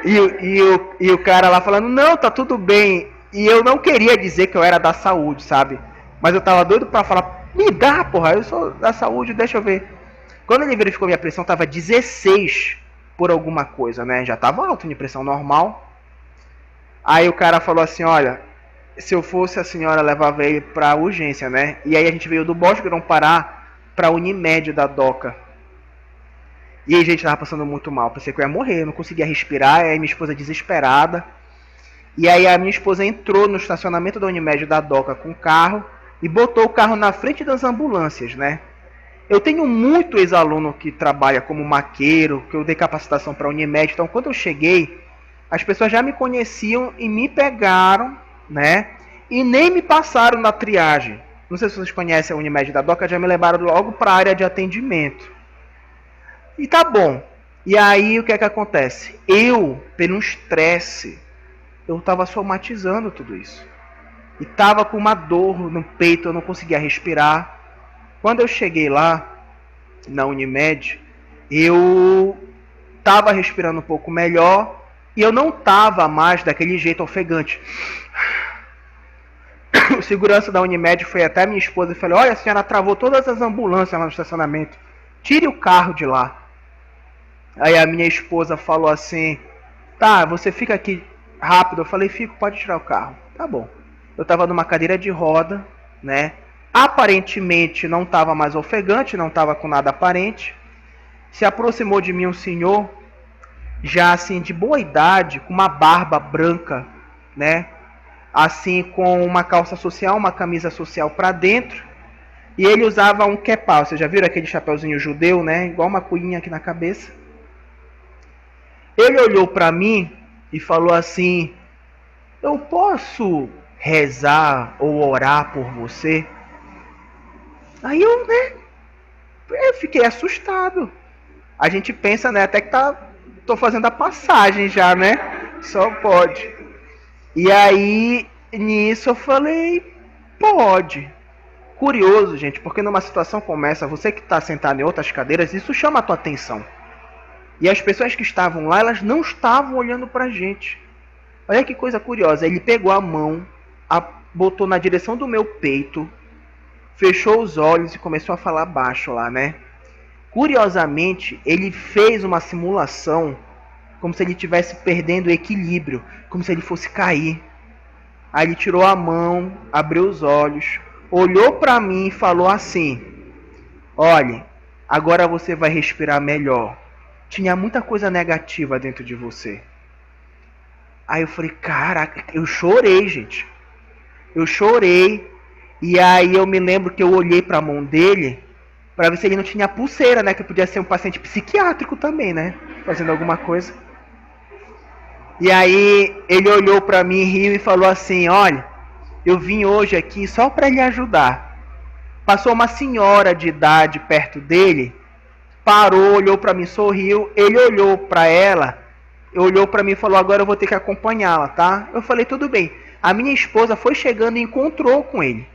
E o cara lá falando, não, tá tudo bem. E eu não queria dizer que eu era da saúde, sabe? Mas eu tava doido pra falar, me dá, porra, eu sou da saúde, deixa eu ver. Quando ele verificou minha pressão, tava 16 por alguma coisa, né? Já tava alto, minha pressão normal. Aí o cara falou assim, olha, se eu fosse a senhora, levava ele pra urgência, né? E aí a gente veio do Bosque Grão-Pará pra Unimed da Doca. E aí, gente, tava passando muito mal. Pensei que eu ia morrer, eu não conseguia respirar. Aí minha esposa desesperada. E aí a minha esposa entrou no estacionamento da Unimed da Doca com o carro e botou o carro na frente das ambulâncias, né? Eu tenho muito ex-aluno que trabalha como maqueiro, que eu dei capacitação para a Unimed. Então, quando eu cheguei, as pessoas já me conheciam e me pegaram, né? E nem me passaram na triagem. Não sei se vocês conhecem a Unimed da Doca, já me levaram logo para a área de atendimento. E tá bom. E aí o que é que acontece? Eu, pelo estresse, eu tava somatizando tudo isso. E tava com uma dor no peito, eu não conseguia respirar. Quando eu cheguei lá, na Unimed, eu tava respirando um pouco melhor. E eu não tava mais daquele jeito ofegante. O segurança da Unimed foi até a minha esposa e falou, olha, a senhora travou todas as ambulâncias lá no estacionamento. Tire o carro de lá. Aí a minha esposa falou assim, tá, você fica aqui rápido. Eu falei, fico, pode tirar o carro. Tá bom. Eu tava numa cadeira de roda, né? Aparentemente não tava mais ofegante, não tava com nada aparente. Se aproximou de mim um senhor, já assim de boa idade, com uma barba branca, né? Assim com uma calça social, uma camisa social pra dentro. E ele usava um kepá, vocês já viram aquele chapeuzinho judeu, né? Igual uma coinha aqui na cabeça. Ele olhou para mim e falou assim, eu posso rezar ou orar por você? Aí eu, né, eu fiquei assustado. A gente pensa, né, até que tô fazendo a passagem já, né? Só pode. E aí, nisso eu falei, pode. Curioso, gente, porque numa situação como essa, você que está sentado em outras cadeiras, isso chama a tua atenção. E as pessoas que estavam lá, elas não estavam olhando pra gente. Olha que coisa curiosa. Ele pegou a mão, botou na direção do meu peito, fechou os olhos e começou a falar baixo lá, né? Curiosamente, ele fez uma simulação como se ele estivesse perdendo o equilíbrio, como se ele fosse cair. Aí ele tirou a mão, abriu os olhos, olhou pra mim e falou assim, olhe, agora você vai respirar melhor. Tinha muita coisa negativa dentro de você. Aí eu falei, caraca, eu chorei, gente. Eu chorei. E aí eu me lembro que eu olhei pra mão dele pra ver se ele não tinha pulseira, né? Que podia ser um paciente psiquiátrico também, né? fazendo alguma coisa. E aí ele olhou para mim, riu e falou assim: olha, eu vim hoje aqui só para lhe ajudar. Passou uma senhora de idade perto dele, parou, olhou para mim, sorriu. Ele olhou para ela, olhou para mim e falou: agora eu vou ter que acompanhá-la, tá? Eu falei: tudo bem. A minha esposa foi chegando e encontrou com ele.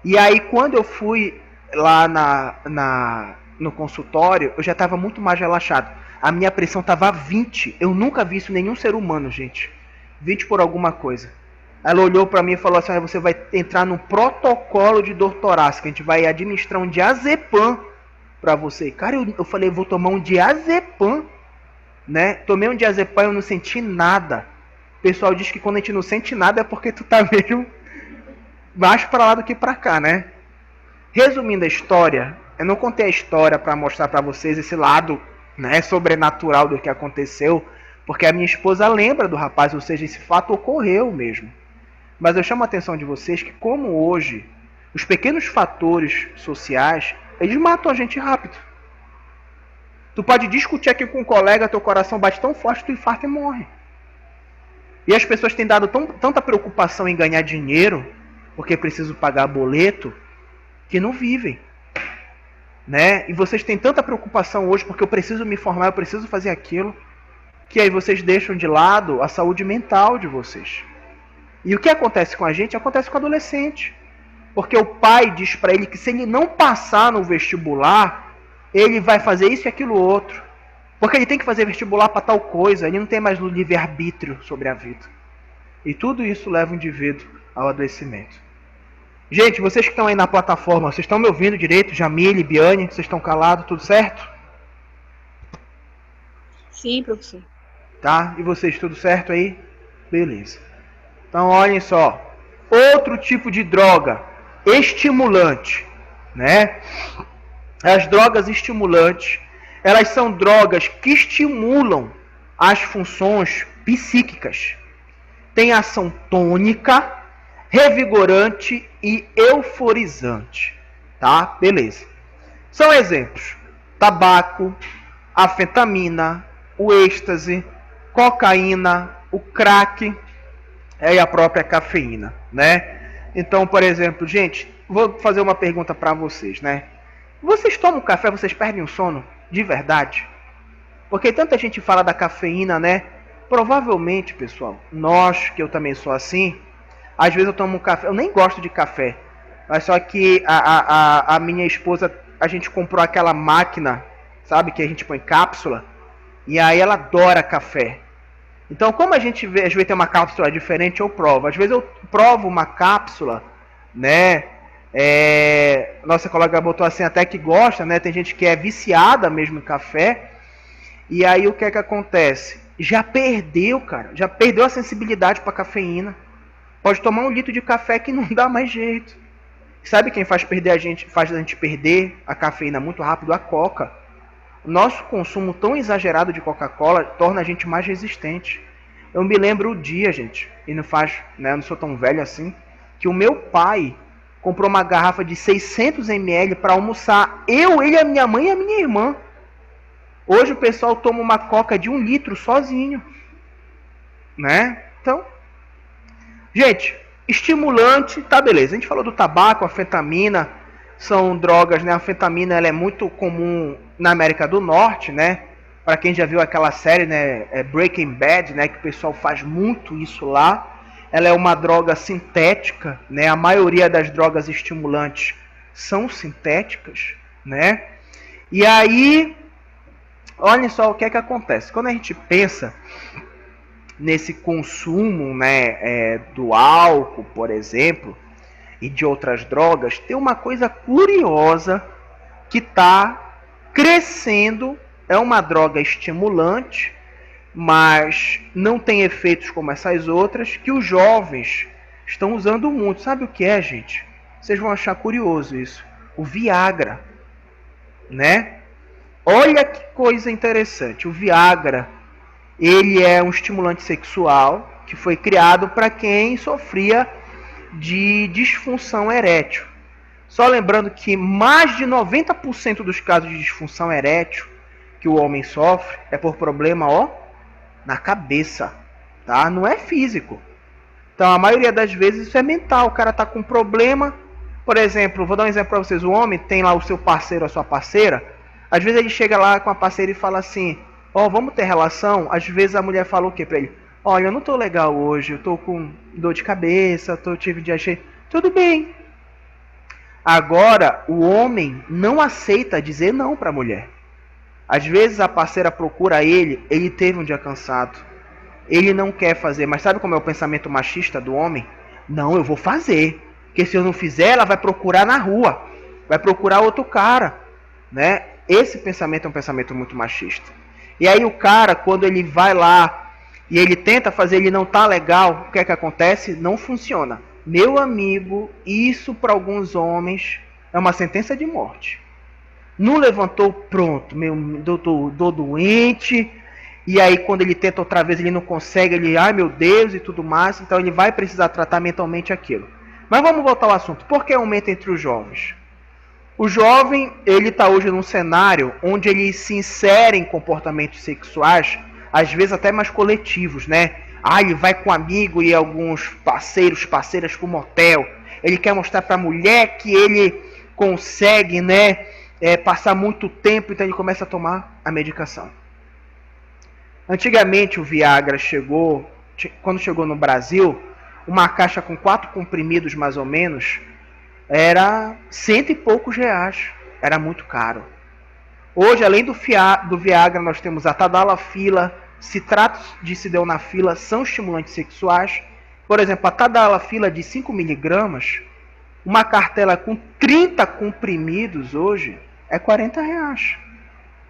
E aí quando eu fui lá no consultório, eu já estava muito mais relaxado. A minha pressão estava 20. Eu nunca vi isso em nenhum ser humano, gente. 20 por alguma coisa. Ela olhou para mim e falou assim: você vai entrar num protocolo de dor torácica. A gente vai administrar um diazepam para você. Cara, eu falei: vou tomar um diazepam, né? Tomei um diazepam e eu não senti nada. O pessoal diz que quando a gente não sente nada é porque tu tá meio mais para lá do que para cá, né? Resumindo a história, eu não contei a história para mostrar para vocês esse lado, né, sobrenatural do que aconteceu, porque a minha esposa lembra do rapaz, ou seja, esse fato ocorreu mesmo. Mas eu chamo a atenção de vocês que, como hoje, os pequenos fatores sociais, eles matam a gente rápido. Tu pode discutir aqui com um colega, teu coração bate tão forte, tu infarta e morre. E as pessoas têm dado tanta preocupação em ganhar dinheiro, porque precisam pagar boleto, que não vivem. Né? E vocês têm tanta preocupação hoje porque eu preciso me formar, eu preciso fazer aquilo, que aí vocês deixam de lado a saúde mental de vocês. E o que acontece com a gente acontece com o adolescente, porque o pai diz para ele que se ele não passar no vestibular, ele vai fazer isso e aquilo outro, porque ele tem que fazer vestibular para tal coisa, ele não tem mais o livre-arbítrio sobre a vida. E tudo isso leva o indivíduo ao adoecimento. Gente, vocês que estão aí na plataforma, vocês estão me ouvindo direito? Jamile, Biane, vocês estão calados, tudo certo? Sim, professor. Tá? E vocês, tudo certo aí? Beleza. Então, olhem só. Outro tipo de droga, estimulante, né? As drogas estimulantes, elas são drogas que estimulam as funções psíquicas. Tem ação tônica, revigorante e euforizante, tá? Beleza. São exemplos: tabaco, anfetamina, o êxtase, cocaína, o crack e a própria cafeína, né? Então, por exemplo, gente, vou fazer uma pergunta para vocês, né? Vocês tomam café, vocês perdem o sono de verdade? Porque tanta gente fala da cafeína, né? Provavelmente, pessoal, nós, que eu também sou assim, às vezes eu tomo um café, eu nem gosto de café, mas só que a minha esposa, a gente comprou aquela máquina, sabe, que a gente põe cápsula, e aí ela adora café. Então, como a gente vê, às vezes tem uma cápsula diferente, eu provo. Às vezes eu provo uma cápsula, né, nossa colega botou assim, até que gosta, né, tem gente que é viciada mesmo em café, e aí o que é que acontece? Já perdeu, cara, já perdeu a sensibilidade para cafeína. Pode tomar 1 litro de café que não dá mais jeito. Sabe quem faz a gente perder a cafeína muito rápido? A Coca. O nosso consumo tão exagerado de Coca-Cola torna a gente mais resistente. Eu me lembro o dia, gente, e não faz, né, eu não sou tão velho assim, que o meu pai comprou uma garrafa de 600 ml para almoçar. Eu, ele, a minha mãe e a minha irmã. Hoje o pessoal toma uma Coca de 1 litro sozinho. Né? Então, gente, estimulante, tá, beleza. A gente falou do tabaco, a anfetamina, são drogas, né? A anfetamina ela é muito comum na América do Norte, né? Para quem já viu aquela série, né, Breaking Bad, né, que o pessoal faz muito isso lá. Ela é uma droga sintética, né? A maioria das drogas estimulantes são sintéticas, né? E aí, olha só o que é que acontece. Quando a gente pensa nesse consumo, né, do álcool, por exemplo, e de outras drogas, tem uma coisa curiosa que está crescendo. É uma droga estimulante, mas não tem efeitos como essas outras, que os jovens estão usando muito. Sabe o que é, gente? Vocês vão achar curioso isso. O Viagra, né? Olha que coisa interessante. O Viagra, ele é um estimulante sexual que foi criado para quem sofria de disfunção erétil. Só lembrando que mais de 90% dos casos de disfunção erétil que o homem sofre é por problema, ó, na cabeça, tá? Não é físico. Então, a maioria das vezes isso é mental. O cara tá com problema. Por exemplo, vou dar um exemplo para vocês. O homem tem lá o seu parceiro, a sua parceira. Às vezes ele chega lá com a parceira e fala assim: ó, vamos ter relação? Às vezes a mulher fala o quê pra ele? Olha, eu não tô legal hoje, eu tô com dor de cabeça, tive dia cheio. Tudo bem. Agora, o homem não aceita dizer não pra mulher. Às vezes a parceira procura ele teve um dia cansado. Ele não quer fazer, mas sabe como é o pensamento machista do homem? Não, eu vou fazer. Porque se eu não fizer, ela vai procurar na rua. Vai procurar outro cara, né? Esse pensamento é um pensamento muito machista. E aí o cara, quando ele vai lá e ele tenta fazer, ele não tá legal, o que é que acontece? Não funciona. Meu amigo, isso para alguns homens é uma sentença de morte. Não levantou, pronto, tô doente. E aí quando ele tenta outra vez, ele não consegue, ele, ai meu Deus e tudo mais. Então ele vai precisar tratar mentalmente aquilo. Mas vamos voltar ao assunto. Por que aumenta entre os jovens? O jovem, ele está hoje num cenário onde ele se insere em comportamentos sexuais, às vezes até mais coletivos, né? Ah, ele vai com um amigo e alguns parceiras para o motel. Ele quer mostrar para a mulher que ele consegue, né, passar muito tempo, então ele começa a tomar a medicação. Antigamente o Viagra quando chegou no Brasil, uma caixa com 4 comprimidos mais ou menos, era R$100 e poucos. Era muito caro. Hoje, além do Viagra, nós temos a Tadalafila, citratos de sildenafila, são estimulantes sexuais. Por exemplo, a Tadalafila de 5 miligramas, uma cartela com 30 comprimidos hoje, é R$40.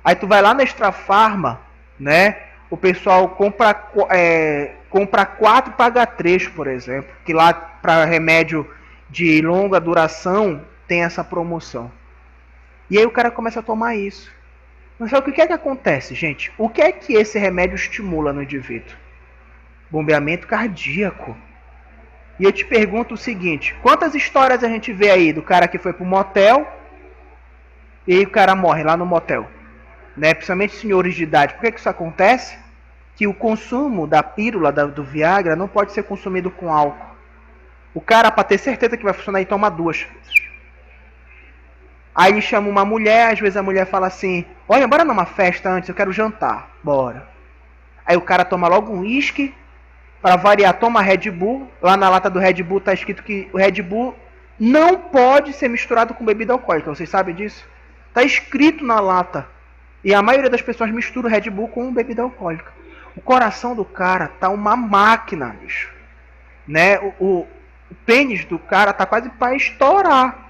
Aí tu vai lá na Extra Farma, né? O pessoal compra 4 e paga 3, por exemplo. Que lá, para remédio de longa duração, tem essa promoção. E aí o cara começa a tomar isso. Mas sabe o que é que acontece, gente? O que é que esse remédio estimula no indivíduo? Bombeamento cardíaco. E eu te pergunto o seguinte: quantas histórias a gente vê aí do cara que foi pro motel e aí o cara morre lá no motel? Né? Principalmente senhores de idade. Por que isso acontece? Que o consumo da pílula do Viagra não pode ser consumido com álcool. O cara, para ter certeza que vai funcionar, ele toma 2. Aí ele chama uma mulher, às vezes a mulher fala assim: olha, bora numa festa antes, eu quero jantar. Bora. Aí o cara toma logo um uísque, para variar, toma Red Bull. Lá na lata do Red Bull tá escrito que o Red Bull não pode ser misturado com bebida alcoólica. Vocês sabem disso? Tá escrito na lata. E a maioria das pessoas mistura o Red Bull com bebida alcoólica. O coração do cara tá uma máquina, bicho. Né? O pênis do cara tá quase para estourar.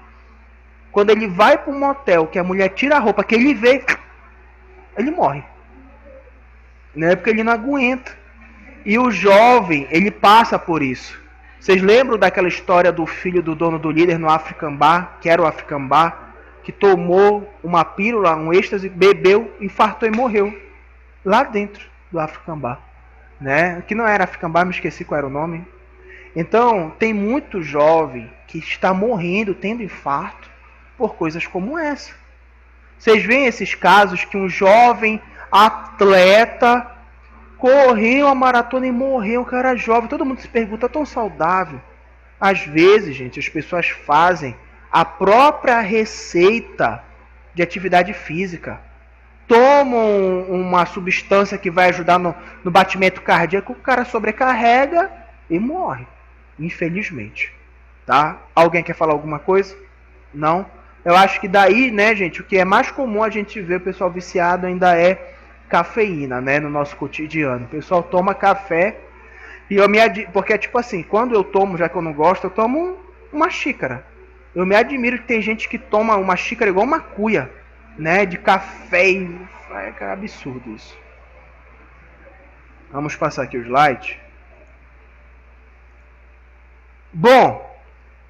Quando ele vai para um motel, que a mulher tira a roupa, que ele vê, ele morre. Né? Porque ele não aguenta. E o jovem, ele passa por isso. Vocês lembram daquela história do filho do dono do líder no African Bar, que era o African Bar, que tomou uma pílula, um êxtase, bebeu, infartou e morreu. Lá dentro do African Bar. Né? Que não era African Bar, me esqueci qual era o nome. Então, tem muito jovem que está morrendo, tendo infarto, por coisas como essa. Vocês veem esses casos que um jovem atleta correu a maratona e morreu, um cara jovem. Todo mundo se pergunta, tão saudável. Às vezes, gente, as pessoas fazem a própria receita de atividade física. Tomam uma substância que vai ajudar no batimento cardíaco, o cara sobrecarrega e morre. Infelizmente. Tá? Alguém quer falar alguma coisa? Não? Eu acho que daí, né, gente, o que é mais comum a gente ver o pessoal viciado ainda é cafeína, né, no nosso cotidiano. O pessoal toma café e porque é tipo assim, quando eu tomo, já que eu não gosto, eu tomo uma xícara. Eu me admiro que tem gente que toma uma xícara igual uma cuia, né, de café. É absurdo isso. Vamos passar aqui o slide. Bom,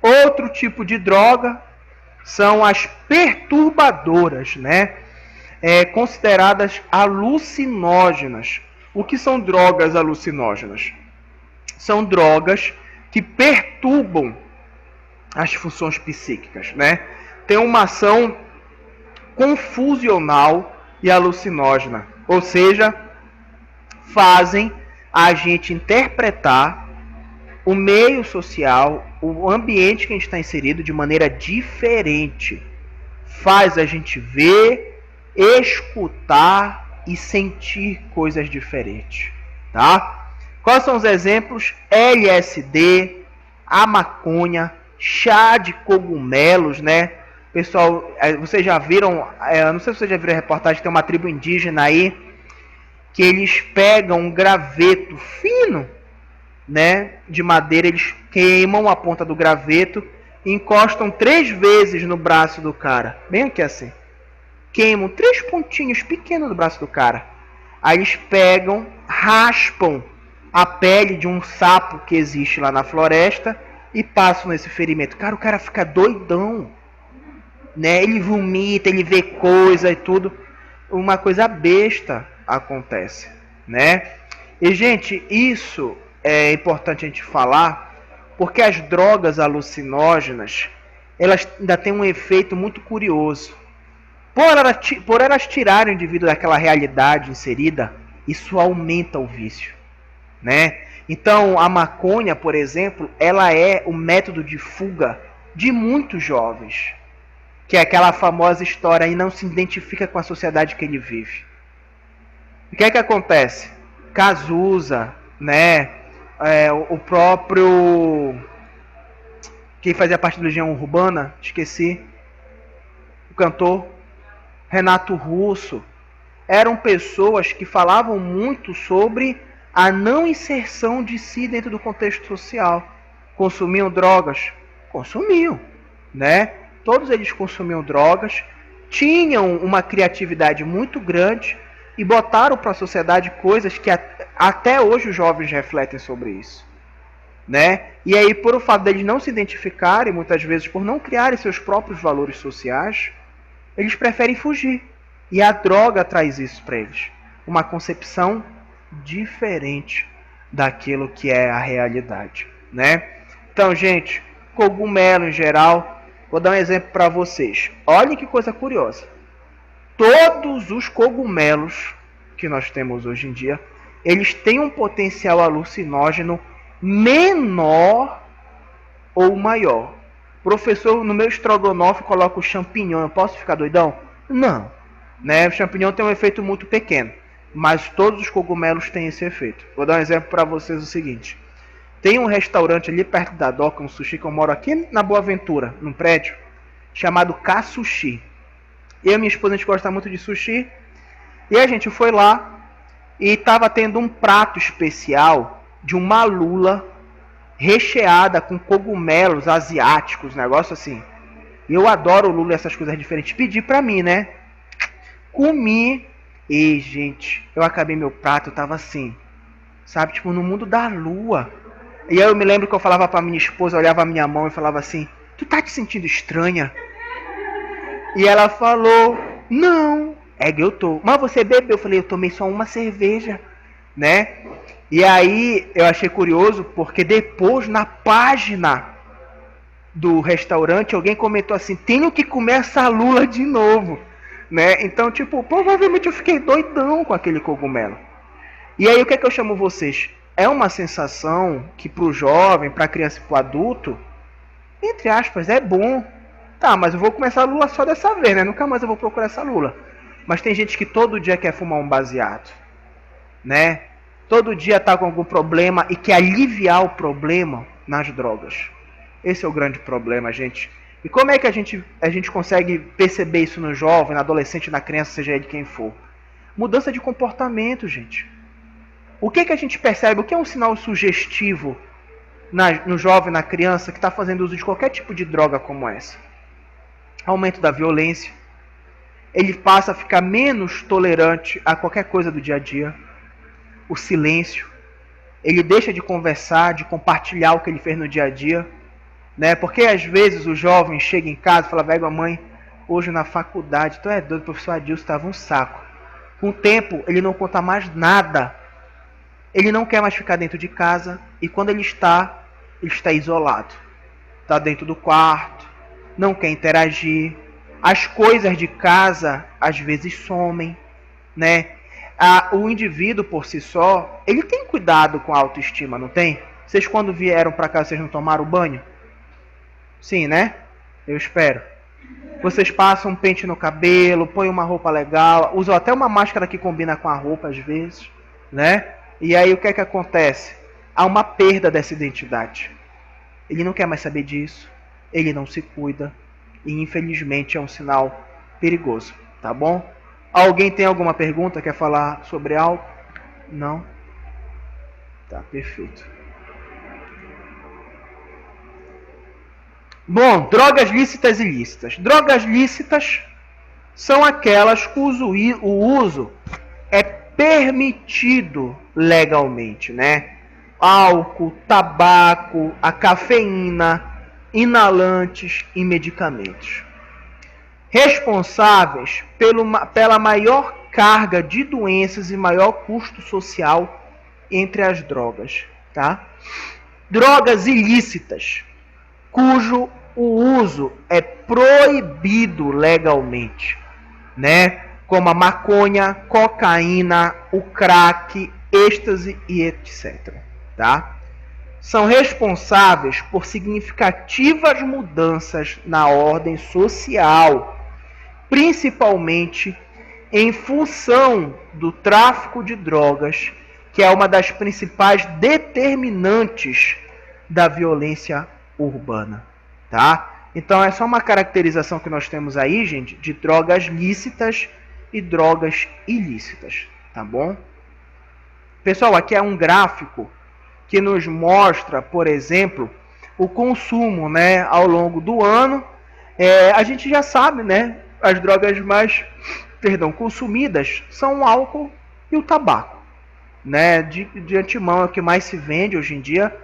outro tipo de droga são as perturbadoras, né? Consideradas alucinógenas. O que são drogas alucinógenas? São drogas que perturbam as funções psíquicas, né? Tem uma ação confusional e alucinógena. Ou seja, fazem a gente interpretar o meio social, o ambiente que a gente está inserido de maneira diferente. Faz a gente ver, escutar e sentir coisas diferentes, tá? Quais são os exemplos? LSD, a maconha, chá de cogumelos, né? Pessoal, vocês já viram, não sei se vocês já viram a reportagem, tem uma tribo indígena aí, que eles pegam um graveto fino, né, de madeira, eles queimam a ponta do graveto e encostam 3 vezes no braço do cara, bem aqui assim, queimam 3 pontinhos pequenos no braço do cara, aí eles pegam, raspam a pele de um sapo que existe lá na floresta e passam nesse ferimento. Cara, o cara fica doidão, né? Ele vomita, ele vê coisa e tudo, uma coisa besta acontece, né? E gente, isso é importante a gente falar, porque as drogas alucinógenas, elas ainda têm um efeito muito curioso. Por elas tirarem o indivíduo daquela realidade inserida, isso aumenta o vício, né? Então, a maconha, por exemplo, ela é o método de fuga de muitos jovens, que é aquela famosa história e não se identifica com a sociedade que ele vive. O que é que acontece? Cazuza, né? O próprio quem fazia parte do Legião Urbana, esqueci, o cantor Renato Russo, eram pessoas que falavam muito sobre a não inserção de si dentro do contexto social. Consumiam drogas? Consumiam, né? Todos eles consumiam drogas, tinham uma criatividade muito grande e botaram para a sociedade coisas que até hoje os jovens refletem sobre isso, né? E aí, por o fato deles não se identificarem, muitas vezes por não criarem seus próprios valores sociais, eles preferem fugir. E a droga traz isso para eles, uma concepção diferente daquilo que é a realidade, né? Então, gente, cogumelo em geral, vou dar um exemplo para vocês. Olhem que coisa curiosa. Todos os cogumelos que nós temos hoje em dia, eles têm um potencial alucinógeno menor ou maior. Professor, no meu estrogonofe coloca o champignon, eu posso ficar doidão? Não, né? O champignon tem um efeito muito pequeno, mas todos os cogumelos têm esse efeito. Vou dar um exemplo para vocês o seguinte. Tem um restaurante ali perto da Doca, um sushi que eu moro aqui na Boa Ventura, num prédio, chamado K-Sushi. Eu e minha esposa, a gente gosta muito de sushi. E a gente foi lá e estava tendo um prato especial de uma lula recheada com cogumelos asiáticos, negócio assim. Eu adoro lula e essas coisas diferentes. Pedi pra mim, né? Comi. E, gente, eu acabei meu prato, eu tava assim, sabe? Tipo, no mundo da lua. E aí eu me lembro que eu falava pra minha esposa, olhava a minha mão e falava assim, tu tá te sentindo estranha? E ela falou, não, é que eu tô. Mas você bebeu? Eu falei, eu tomei só uma cerveja, né? E aí eu achei curioso, porque depois na página do restaurante, alguém comentou assim, tenho que comer essa lula de novo, né? Então, tipo, provavelmente eu fiquei doidão com aquele cogumelo. E aí o que é que eu chamo vocês? É uma sensação que pro jovem, pra criança e pro adulto, entre aspas, é bom. Tá, mas eu vou começar a lula só dessa vez, né? Nunca mais eu vou procurar essa lula. Mas tem gente que todo dia quer fumar um baseado, né? Todo dia tá com algum problema e quer aliviar o problema nas drogas. Esse é o grande problema, gente. E como é que a gente consegue perceber isso no jovem, no adolescente, na criança, seja ele quem for? Mudança de comportamento, gente. O que a gente percebe? O que é um sinal sugestivo no jovem, na criança, que está fazendo uso de qualquer tipo de droga como essa? Aumento da violência. Ele passa a ficar menos tolerante a qualquer coisa do dia a dia. O silêncio. Ele deixa de conversar, de compartilhar o que ele fez no dia a dia, né? Porque às vezes o jovem chega em casa e fala, velho, mãe, hoje na faculdade, tu é doido, o professor Adilson estava um saco. Com o tempo, ele não conta mais nada. Ele não quer mais ficar dentro de casa, e quando ele está isolado. Está dentro do quarto, não quer interagir. As coisas de casa às vezes somem, né? O indivíduo por si só, ele tem cuidado com a autoestima, não tem? Vocês quando vieram para cá, vocês não tomaram banho? Sim, né? Eu espero. Vocês passam um pente no cabelo, põem uma roupa legal, usam até uma máscara que combina com a roupa às vezes, né? E aí o que é que acontece? Há uma perda dessa identidade. Ele não quer mais saber disso, ele não se cuida e infelizmente é um sinal perigoso, tá bom? Alguém tem alguma pergunta? Quer falar sobre algo? Não? Tá, perfeito. Bom, drogas lícitas e ilícitas. Drogas lícitas são aquelas cujo o uso é permitido legalmente, né? Álcool, tabaco, a cafeína, inalantes e medicamentos. Responsáveis pela maior carga de doenças e maior custo social entre as drogas, tá? Drogas ilícitas, cujo o uso é proibido legalmente, né? Como a maconha, cocaína, o crack, êxtase e etc. Tá? São responsáveis por significativas mudanças na ordem social, principalmente em função do tráfico de drogas, que é uma das principais determinantes da violência urbana, tá? Então é só uma caracterização que nós temos aí, gente, de drogas lícitas e drogas ilícitas, tá bom? Pessoal, aqui é um gráfico que nos mostra, por exemplo, o consumo, né, ao longo do ano. A gente já sabe, né, as drogas mais, consumidas são o álcool e o tabaco, né? De antemão é o que mais se vende hoje em dia.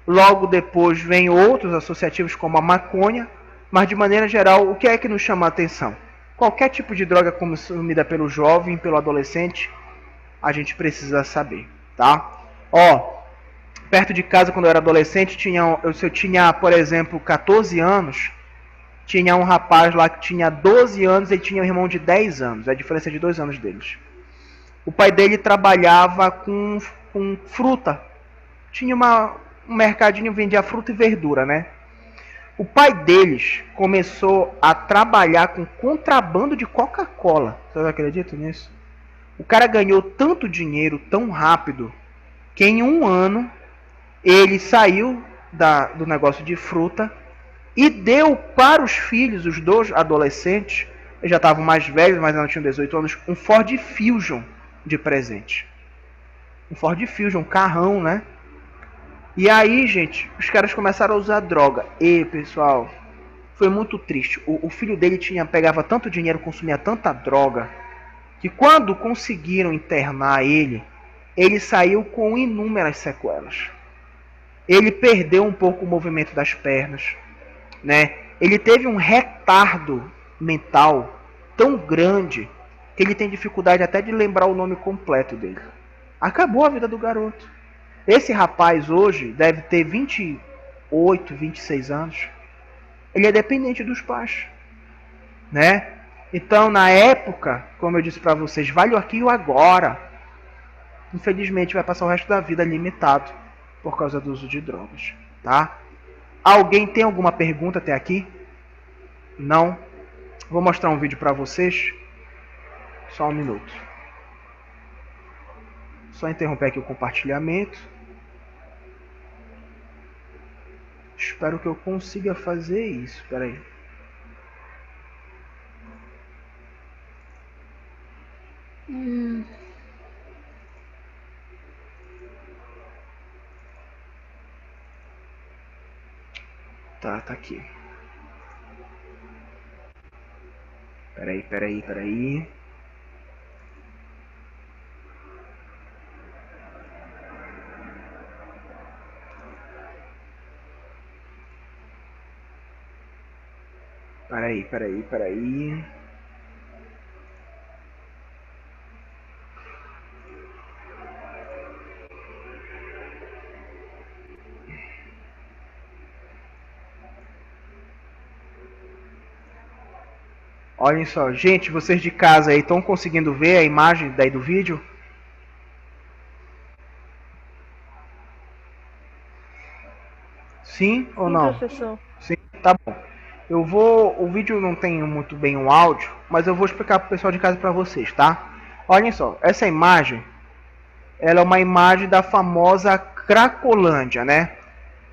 Logo depois vem outros associativos como a maconha, mas de maneira geral, o que é que nos chama a atenção? Qualquer tipo de droga consumida pelo jovem, pelo adolescente, a gente precisa saber, tá? Ó, perto de casa, quando eu era adolescente, eu tinha, por exemplo, 14 anos, tinha um rapaz lá que tinha 12 anos e tinha um irmão de 10 anos, a diferença é de 2 anos deles. O pai dele trabalhava com fruta, tinha um mercadinho, vendia fruta e verdura, né? O pai deles começou a trabalhar com contrabando de Coca-Cola. Vocês acreditam nisso? O cara ganhou tanto dinheiro tão rápido que em um ano ele saiu do negócio de fruta e deu para os filhos, os dois adolescentes, eles já estavam mais velhos, mas não tinham 18 anos, um Ford Fusion de presente. Um Ford Fusion, um carrão, né? E aí, gente, os caras começaram a usar droga. E, pessoal, foi muito triste. O filho dele pegava tanto dinheiro, consumia tanta droga, que quando conseguiram internar ele saiu com inúmeras sequelas. Ele perdeu um pouco o movimento das pernas, né? Ele teve um retardo mental tão grande que ele tem dificuldade até de lembrar o nome completo dele. Acabou a vida do garoto. Esse rapaz hoje deve ter 28, 26 anos. Ele é dependente dos pais, né? Então, na época, como eu disse para vocês, vale o aqui e o agora. Infelizmente, vai passar o resto da vida limitado por causa do uso de drogas, tá? Alguém tem alguma pergunta até aqui? Não? Vou mostrar um vídeo para vocês. Só um minuto. Só interromper aqui o compartilhamento. Espero que eu consiga fazer isso. Espera aí. Tá aqui. Peraí. Peraí. Olhem só, gente, vocês de casa aí estão conseguindo ver a imagem daí do vídeo? Sim ou não? Professor. Sim, tá bom. O vídeo não tem muito bem o áudio, mas eu vou explicar pro pessoal de casa para vocês, tá? Olhem só, essa imagem, ela é uma imagem da famosa Cracolândia, né?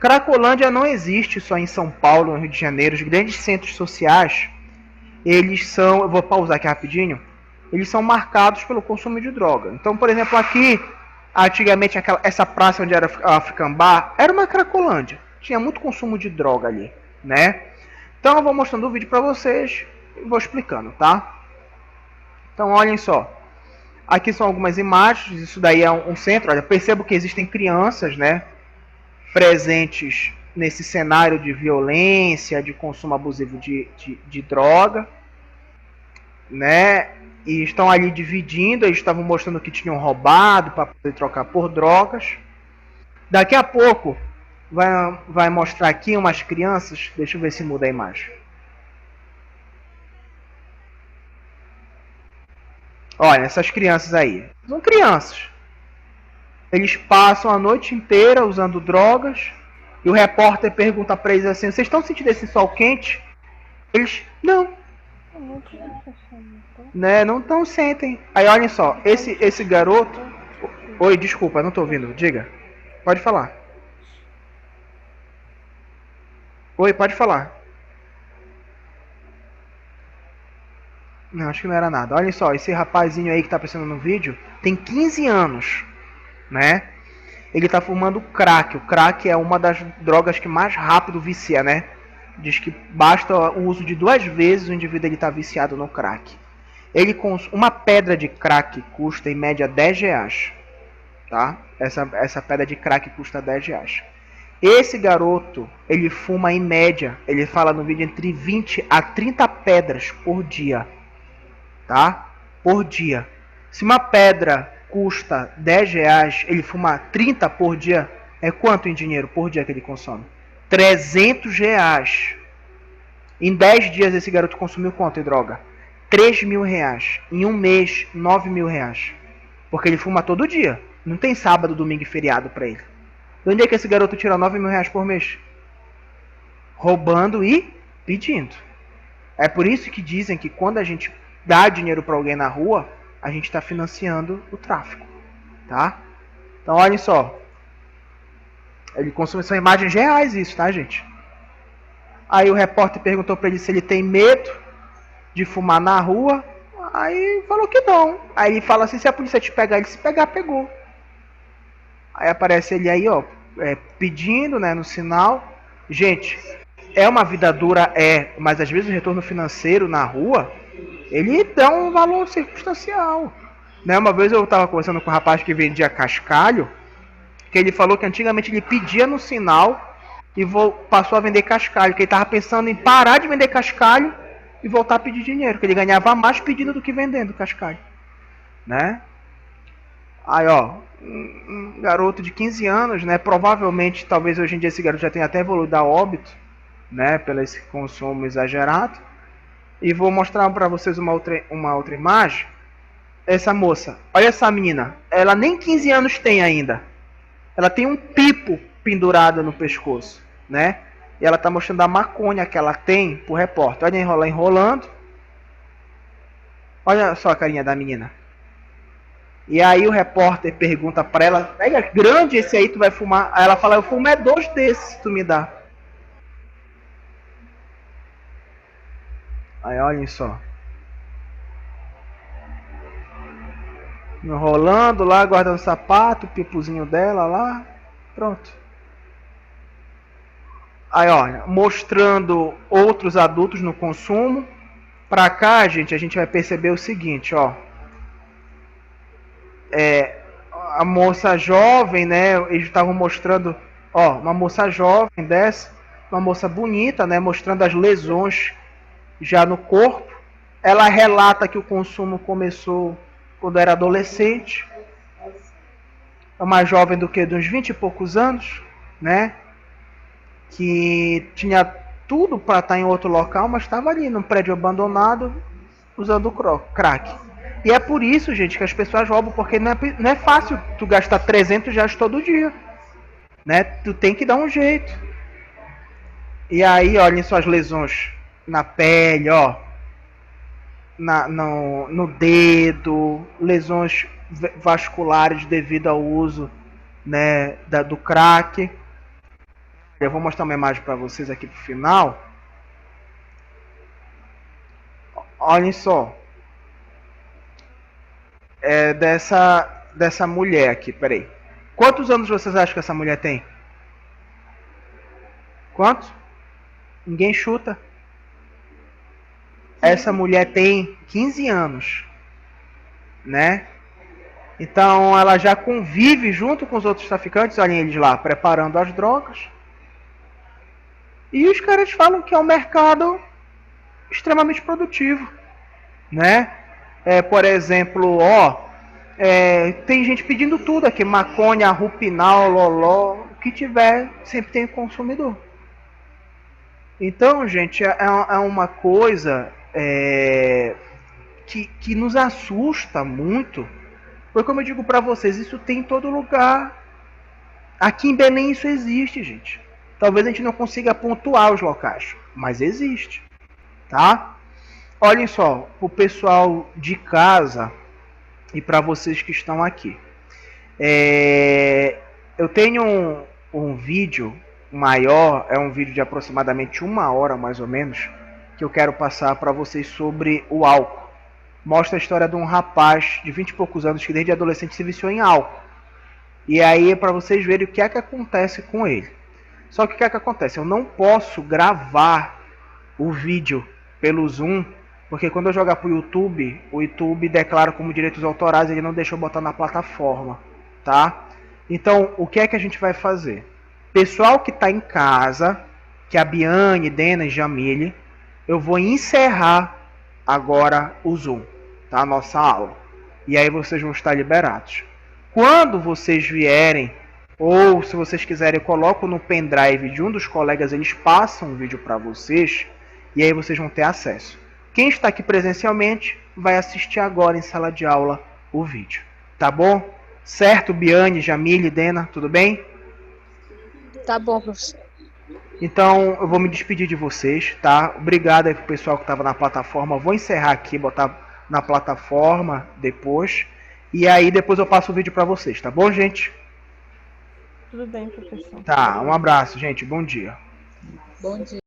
Cracolândia não existe só em São Paulo, no Rio de Janeiro. Os grandes centros sociais, eles são, eu vou pausar aqui rapidinho, eles são marcados pelo consumo de droga. Então, por exemplo, aqui, antigamente, essa praça onde era a African Bar, era uma Cracolândia. Tinha muito consumo de droga ali, né? Então, eu vou mostrando o vídeo para vocês e vou explicando, tá? Então, olhem só. Aqui são algumas imagens, isso daí é um centro. Olha, percebo que existem crianças, né, presentes nesse cenário de violência, de consumo abusivo de droga, né? E estão ali dividindo, eles estavam mostrando que tinham roubado para poder trocar por drogas. Daqui a pouco vai mostrar aqui umas crianças, deixa eu ver se muda a imagem. Olha, essas crianças aí, são crianças. Eles passam a noite inteira usando drogas. E o repórter pergunta para eles assim: vocês estão sentindo esse sol quente? Eles, não. Né, não tão sentem. Aí olhem só, esse garoto. Oi, desculpa, não tô ouvindo. Diga. Pode falar. Oi, pode falar. Não, acho que não era nada. Olhem só, esse rapazinho aí que tá aparecendo no vídeo tem 15 anos, né? Ele tá fumando crack. O crack é uma das drogas que mais rápido vicia, né? Diz que basta o uso de 2 vezes o indivíduo ele tá viciado no crack. Uma pedra de crack custa em média 10 reais, tá? Essa pedra de crack custa 10 reais. Esse garoto, ele fuma em média, ele fala no vídeo, entre 20 a 30 pedras por dia, tá? Por dia. Se uma pedra custa 10 reais, ele fuma 30 por dia, é quanto em dinheiro por dia que ele consome? 300 reais. Em 10 dias esse garoto consumiu quanto em droga? 3 mil reais. Em um mês, 9 mil reais. Porque ele fuma todo dia. Não tem sábado, domingo e feriado pra ele. De onde é que esse garoto tira 9 mil reais por mês? Roubando e pedindo. É por isso que dizem que quando a gente dá dinheiro pra alguém na rua, a gente está financiando o tráfico, tá? Então, olhem só. Ele consome, são imagens reais isso, tá, gente? Aí o repórter perguntou para ele se ele tem medo de fumar na rua. Aí falou que não. Aí ele fala assim, se a polícia te pegar, ele se pegar, pegou. Aí aparece ele aí, ó, pedindo, né, no sinal. Gente, é uma vida dura, mas às vezes o retorno financeiro na rua, ele dá um valor circunstancial. Né? Uma vez eu estava conversando com um rapaz que vendia cascalho, que ele falou que antigamente ele pedia no sinal e passou a vender cascalho, que ele estava pensando em parar de vender cascalho e voltar a pedir dinheiro, que ele ganhava mais pedindo do que vendendo cascalho. Né? Aí, ó, um garoto de 15 anos, né? Provavelmente, talvez hoje em dia esse garoto já tenha até evoluído a óbito, né? Pelo esse consumo exagerado. E vou mostrar para vocês uma outra imagem. Essa moça, olha essa menina, ela nem 15 anos tem ainda. Ela tem um pipo pendurado no pescoço, né? E ela tá mostrando a maconha que ela tem pro repórter. Olha ela enrolando. Olha só a carinha da menina. E aí o repórter pergunta pra ela, pega grande esse aí, tu vai fumar? Aí ela fala, eu fumo 2 desses, tu me dá. Aí olhem só. Enrolando lá, guardando o sapato, o pipozinho dela lá. Pronto. Aí olha, mostrando outros adultos no consumo. Pra cá, gente, a gente vai perceber o seguinte, ó. A moça jovem, né? Eles estavam mostrando, ó, uma moça jovem dessa, uma moça bonita, né? Mostrando as lesões já no corpo. Ela relata que o consumo começou quando era adolescente. É uma jovem do que? De uns 20 e poucos anos, né? Que tinha tudo para estar em outro local, mas estava ali num prédio abandonado, usando crack. E é por isso, gente, que as pessoas roubam, porque não é fácil tu gastar 300 reais todo dia, né? Tu tem que dar um jeito. E aí, olhem só as lesões na pele, ó, no dedo, lesões vasculares devido ao uso, né, do crack. Eu vou mostrar uma imagem para vocês aqui pro final. Olhem só. É dessa mulher aqui, peraí. Quantos anos vocês acham que essa mulher tem? Quantos? Ninguém chuta. Essa mulher tem 15 anos, né? Então ela já convive junto com os outros traficantes, olhem eles lá, preparando as drogas. E os caras falam que é um mercado extremamente produtivo, né? Por exemplo, tem gente pedindo tudo aqui, maconha, rupinal, loló, o que tiver, sempre tem consumidor. Então, gente, é uma coisa que nos assusta muito, porque como eu digo para vocês, isso tem em todo lugar. Aqui em Belém isso existe, gente. Talvez a gente não consiga pontuar os locais, mas existe, tá? Olhem só, o pessoal de casa e para vocês que estão aqui. Eu tenho um vídeo maior, é um vídeo de aproximadamente 1 hora mais ou menos, que eu quero passar para vocês sobre o álcool. Mostra a história de um rapaz de 20 e poucos anos que desde adolescente se viciou em álcool. E aí é para vocês verem o que é que acontece com ele. Só que o que é que acontece? Eu não posso gravar o vídeo pelo Zoom, porque quando eu jogar pro YouTube, o YouTube declara como direitos autorais e ele não deixou botar na plataforma, tá? Então, o que é que a gente vai fazer? Pessoal que está em casa, que a Biane, Dena e Jamile, eu vou encerrar agora o Zoom, tá? A nossa aula. E aí vocês vão estar liberados. Quando vocês vierem, ou se vocês quiserem, eu coloco no pendrive de um dos colegas, eles passam o vídeo para vocês, e aí vocês vão ter acesso. Quem está aqui presencialmente vai assistir agora em sala de aula o vídeo, tá bom? Certo, Biane, Jamile, Dena, tudo bem? Tá bom, professor. Então eu vou me despedir de vocês, tá? Obrigado aí pro pessoal que estava na plataforma. Vou encerrar aqui, botar na plataforma depois. E aí depois eu passo o vídeo para vocês, tá bom, gente? Tudo bem, professor. Tá, um abraço, gente. Bom dia. Bom dia.